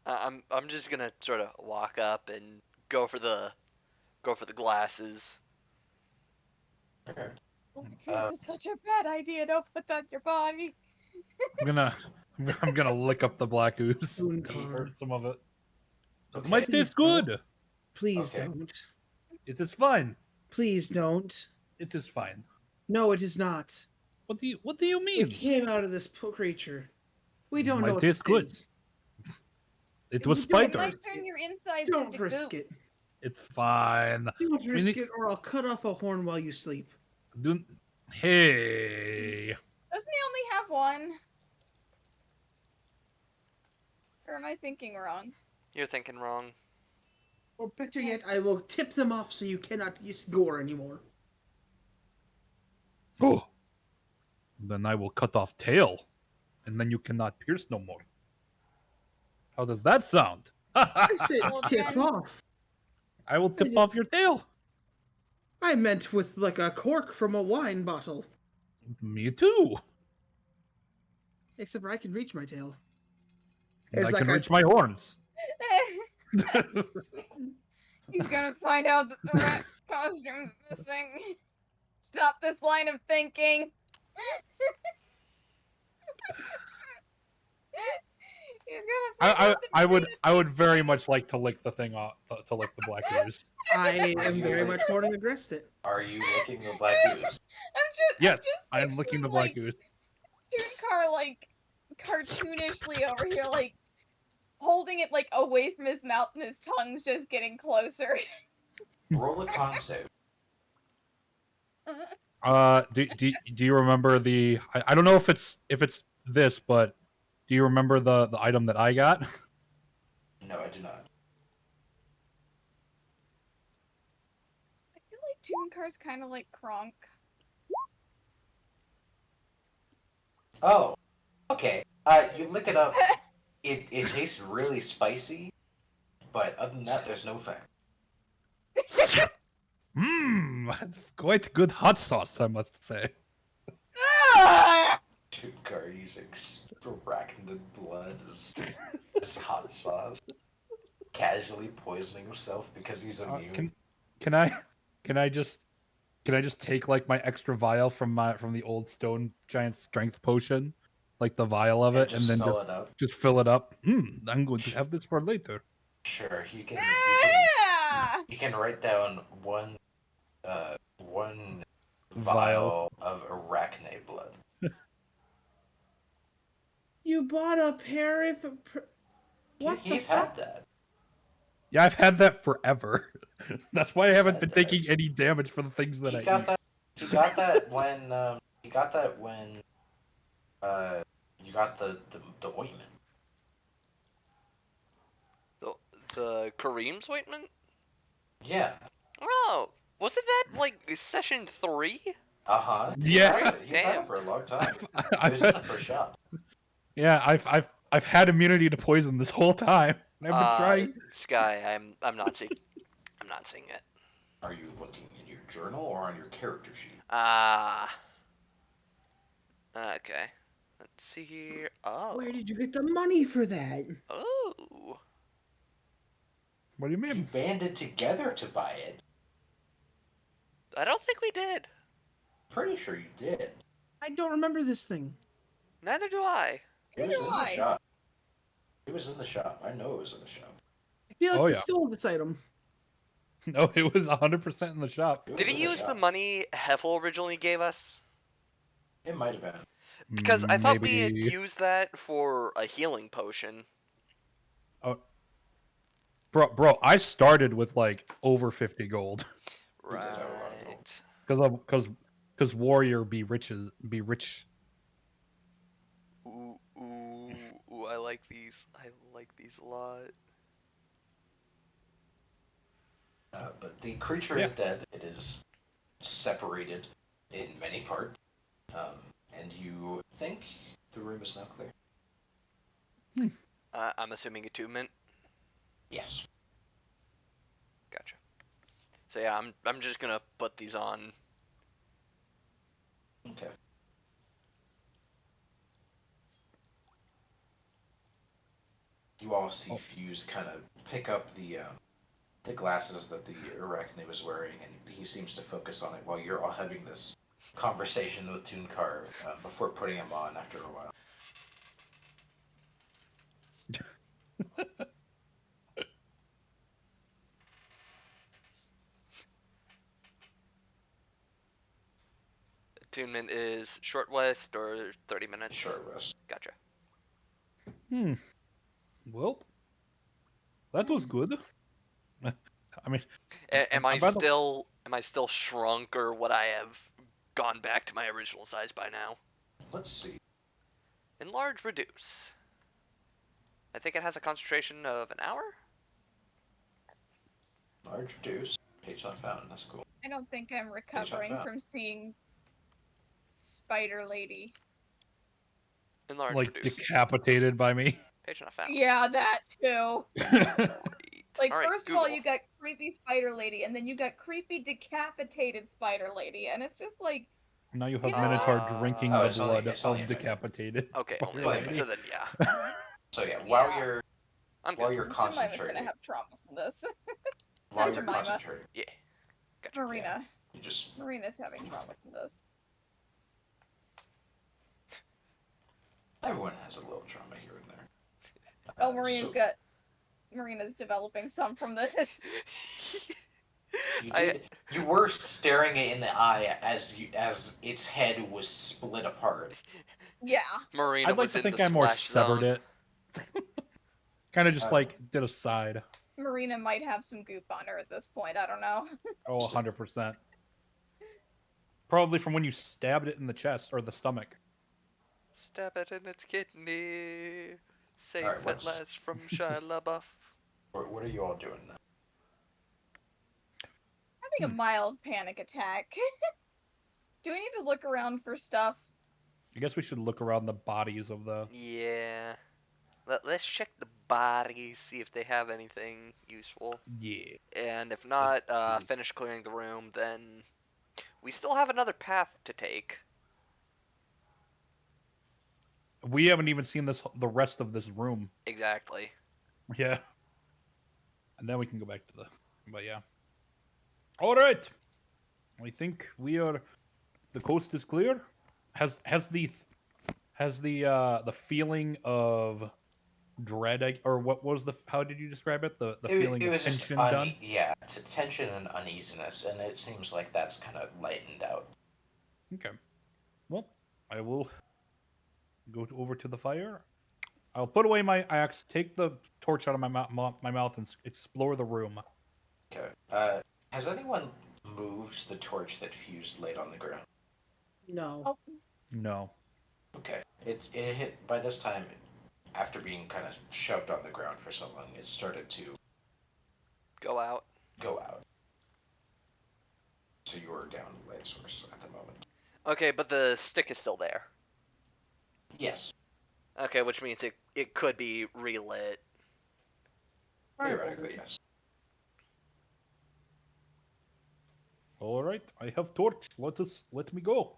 I'm just gonna sort of walk up and go for the glasses. Okay. Black ooze is such a bad idea. Don't put that in your body. I'm gonna lick up the black ooze. Moon He- car. Some of it. Okay. It might Please taste good. Please Okay. don't. It is fine. Please don't. It is fine. No, it is not. What do you It mean? came out of this creature. We don't Might know what taste this good. is. It was Don't It might spider. turn your insides Don't into risk goop. it. It's fine. Don't risk it- it, or I'll cut off a horn while you sleep. Hey. Doesn't he only have one? Or am I thinking wrong? You're thinking wrong. Or better yet, I will tip them off so you cannot use gore anymore. Oh. Then I will cut off tail, and then you cannot pierce no more. How does that sound? I said Well, tip then- off. I will tip off your tail. I meant with like a cork from a wine bottle. Me too. Except for I can reach my tail. And It's I like can I- reach my horns. He's gonna find out that the rat costume's missing. Stop this line of thinking. He's gonna find out that I would very much like to lick the thing off to lick the black ooze. I am very much more than addressed it. Are you licking the black ooze? Yes, I'm I'm just licking the picturing, black ooze. Tooncar like cartoonishly over here, like holding it like away from his mouth, and his tongue's just getting closer. Roll a con save. Do you remember the? I don't know if it's this, but do you remember the item that I got? No, I do not. I feel like Tooncar's kind of like Kronk. Oh, okay. You lick it up. It tastes really spicy, but other than that, there's no effect. Mmm. quite good hot sauce, I must say. Tudgar using arachnid blood as hot sauce. Casually poisoning himself because he's immune. Can I can I just can I just take like my extra vial from the old stone giant strength potion, like the vial of And it, just and then fill it up. just fill it up? I'm going to have this for later. Sure, Ah! you can write down one Vial. vial of arachne blood. You bought a pair of. What the He's fuck? had that. Yeah, I've had that forever. That's why I He's haven't had been that. taking any damage for the things that He I got eat. that. He got that when you got the ointment. The Kareem's ointment? Yeah. Oh, wasn't that like session 3? Yeah, He's had Damn. it for a long time. It I've, was in the first shot. yeah, I've had immunity to poison this whole time. I've been trying. Sky, I'm not seeing it. Are you looking in your journal or on your character sheet? Ah. Okay. Let's see here. Oh. Where did you get the money for that? Oh. What do you You mean? banded together to buy it. I don't think we did. Pretty sure you did. I don't remember this thing. Neither do I. It was Neither in the do I. shop. It was in the shop. I know it was in the shop. I feel like Oh, we yeah. stole this item. No, it was 100% in the shop. It was Did in he the use the shop. money Heffel originally gave us? It might have been. Because I thought we had Maybe. used that for a healing potion. Oh, bro, I started with like over 50 gold He did have a lot of gold. Right. because warrior be rich. Ooh, ooh, ooh, I like these. I like these a lot. But the creature Yeah. is dead. It is separated in many parts. And you think the room is now clear. I'm assuming attunement. Yes. Gotcha. So yeah, I'm just gonna put these on. Okay. You all see Fuse kind of pick up the glasses that the Arachne was wearing, and he seems to focus on it while you're all having this conversation with Toonkar before putting him on after a while. Attunement is short rest or 30 minutes. Short rest. Gotcha. Well, that was good. I mean, Am I I'm about to- still shrunk, or would I have gone back to my original size by now? Let's see. Enlarge, reduce. I think it has a concentration of an hour. Large reduce. Page not found. That's cool. I don't think I'm recovering found. from seeing Spider Lady. Enlarge, like reduce. decapitated by me. Page not found. Yeah, that too. Great. Like, All right, first of all, you got creepy Spider Lady, and then you got creepy decapitated Spider Lady, and it's just like, Now you have You know Minotaur what? drinking Oh, the it's only- blood it's only of a minute. decapitated. Okay, only a Spider minute. Lady. So then, yeah, So yeah, Yeah. I'm while good. you're Jemima's concentrating, gonna have trauma from this. while Not you're Jemima. concentrating, Yeah, gotcha. Marina. you just Marina's having trauma from this. everyone has a little trauma here and there. Oh, So Marina's developing some from this. you were staring it in the eye as its head was split apart. Yeah. Marina I'd like was to in think the I more splash severed zone. it. Kind of just Oh. like did a side. Marina might have some goop on her at this point. I don't know. Oh, 100%. Probably from when you stabbed it in the chest or the stomach. Stab it in its kidney. Safe Alright, at what's- last from Shia LaBeouf. What are you all doing now? Having a mild panic attack. Do we need to look around for stuff? I guess we should look around the bodies of the. Yeah. Let's check the bodies, see if they have anything useful. Yeah. And if not, finish clearing the room, then We still have another path to take. We haven't even seen the rest of this room. Exactly. Yeah. And then we can go back to the. But yeah. All right. I think we are. The coast is clear. Has the feeling of dread, or what was the? How did you describe it? The feeling It of was just tension done. tension and uneasiness, and it seems like that's kind of lightened out. Okay. Well, I will go over to the fire. I'll put away my axe, take the torch out of my mouth, and explore the room. Okay. Has anyone moved the torch that Fuse laid on the ground? No. Oh, No. Okay. It hit by this time. After being kind of shoved on the ground for so long, it started to Go out. go out. So you are down light source at the moment. Okay, but the stick is still there. Yes, Okay, which means it could be relit. theoretically, yes. All right, I have torch. Let me go.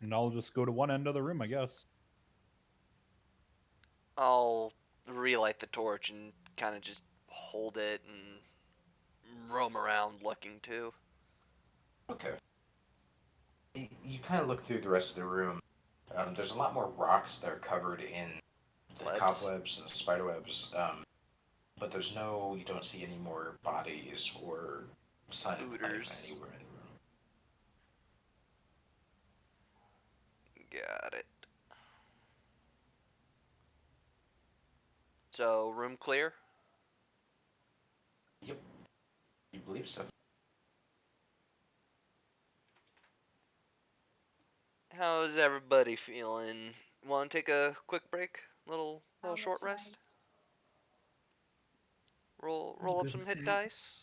And I'll just go to one end of the room, I guess. I'll relight the torch and kind of just hold it and roam around looking too. Okay. You kind of look through the rest of the room. There's a lot more rocks that are covered in the Webs. cobwebs and the spiderwebs, but you don't see any more bodies or sign of life Looters. anywhere in the room. Got it. So, room clear? Yep, you believe so. How's everybody feeling? Want to take a quick break? Little short rest? traumatized. Roll up Good some with hit that. dice?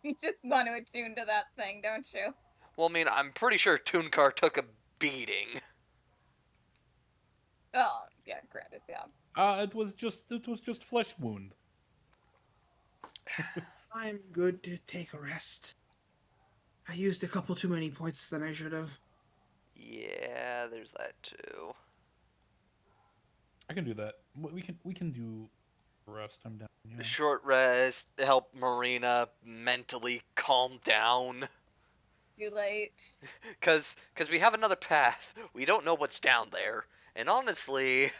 You just want to attune to that thing, don't you? Well, I mean, I'm pretty sure Toonkar took a beating. Oh, yeah, granted, yeah. It was just flesh wound. I'm good to take a rest. I used a couple too many points than I should have. Yeah, there's that too. I can do that. We can do rest. I'm down. Yeah. Short rest, help Marina mentally calm down. Too late. Cause we have another path. We don't know what's down there. And honestly,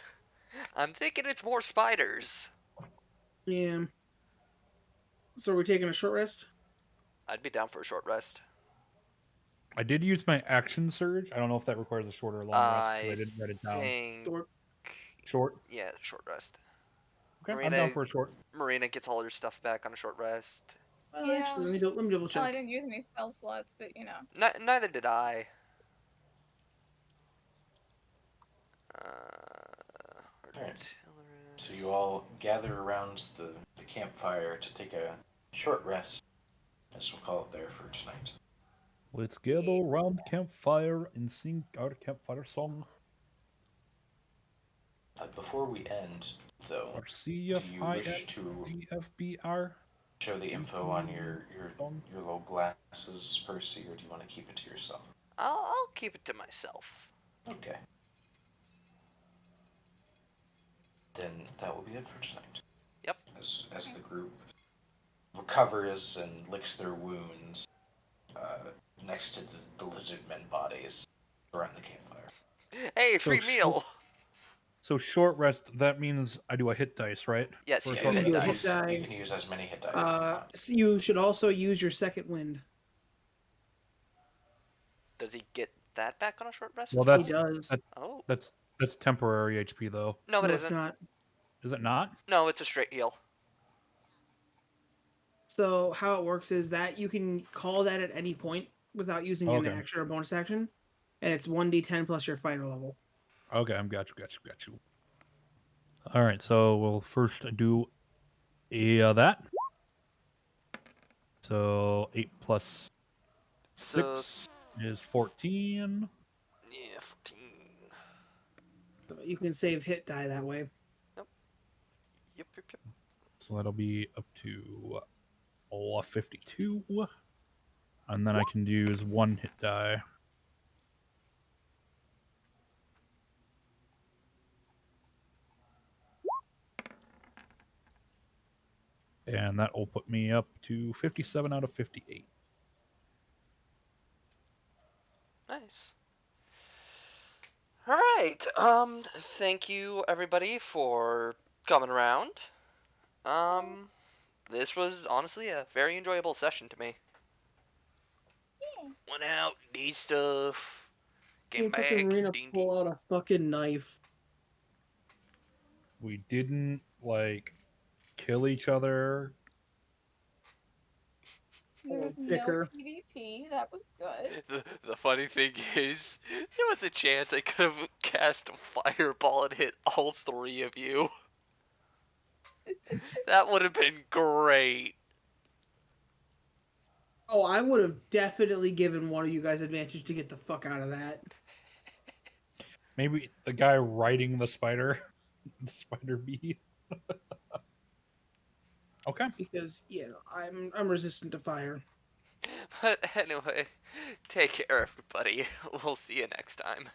I'm thinking it's more spiders. Yeah. So we're taking a short rest? I'd be down for a short rest. I did use my action surge. I don't know if that requires a short or long rest because I I didn't write it down. think, Short. Short. yeah, short rest. Okay, I'm down for a short. Marina gets all her stuff back on a short rest. Well, Yeah. actually, let me double Well, I check. didn't use any spell slots, but you know. Neither did I. Alright. Artillerist. So you all gather around the campfire to take a short rest, as we'll call it there for tonight. Let's gather around the campfire and sing our campfire song. Before we end, though, Our do you wish to CFINGFBR show the info on your little glasses, Percy, or do you want to keep it to yourself? I'll keep it to myself. Okay. Then that will be it for tonight. Yep. As the group recovers and licks their wounds next to the lizard men bodies around the campfire. Hey, So free meal. So short rest, that means I do a hit dice, right? Yes, For a you Yeah, do short you hit can do a rest. hit dice. die. you can use as many hit dice as you want. So you should also use your second wind. Does he get that back on a short rest Well, as well? He does. Oh. that's temporary HP though. No, it No, it's isn't. not. Is it not? No, it's a straight heal. So how it works is that you can call that at any point without using an Okay. action or bonus action, and it's 1d10 plus your fighter level. Okay, I'm got you. All right, so we'll first do that. So 8 plus So, 6 is 14. yeah, 14. So you can save hit die that way. Yep. Yep. So that'll be up to roll a 52. And then I can use 1 hit die. And that will put me up to 57 out of 58. Nice. All right. Thank you everybody for coming around. This was honestly a very enjoyable session to me. Yeah. Went out, did stuff, came Fucking back, Marina ding ding. pull out a fucking knife. We didn't, like, kill each other. There was no Dicker. PvP. That was good. The funny thing is, there was a chance I could have cast a fireball and hit all 3 of you. That would have been great. Oh, I would have definitely given one of you guys advantage to get the fuck out of that. Maybe the guy riding the spider, the spider bee. Okay. Because, I'm resistant to fire. But anyway, take care everybody. We'll see you next time.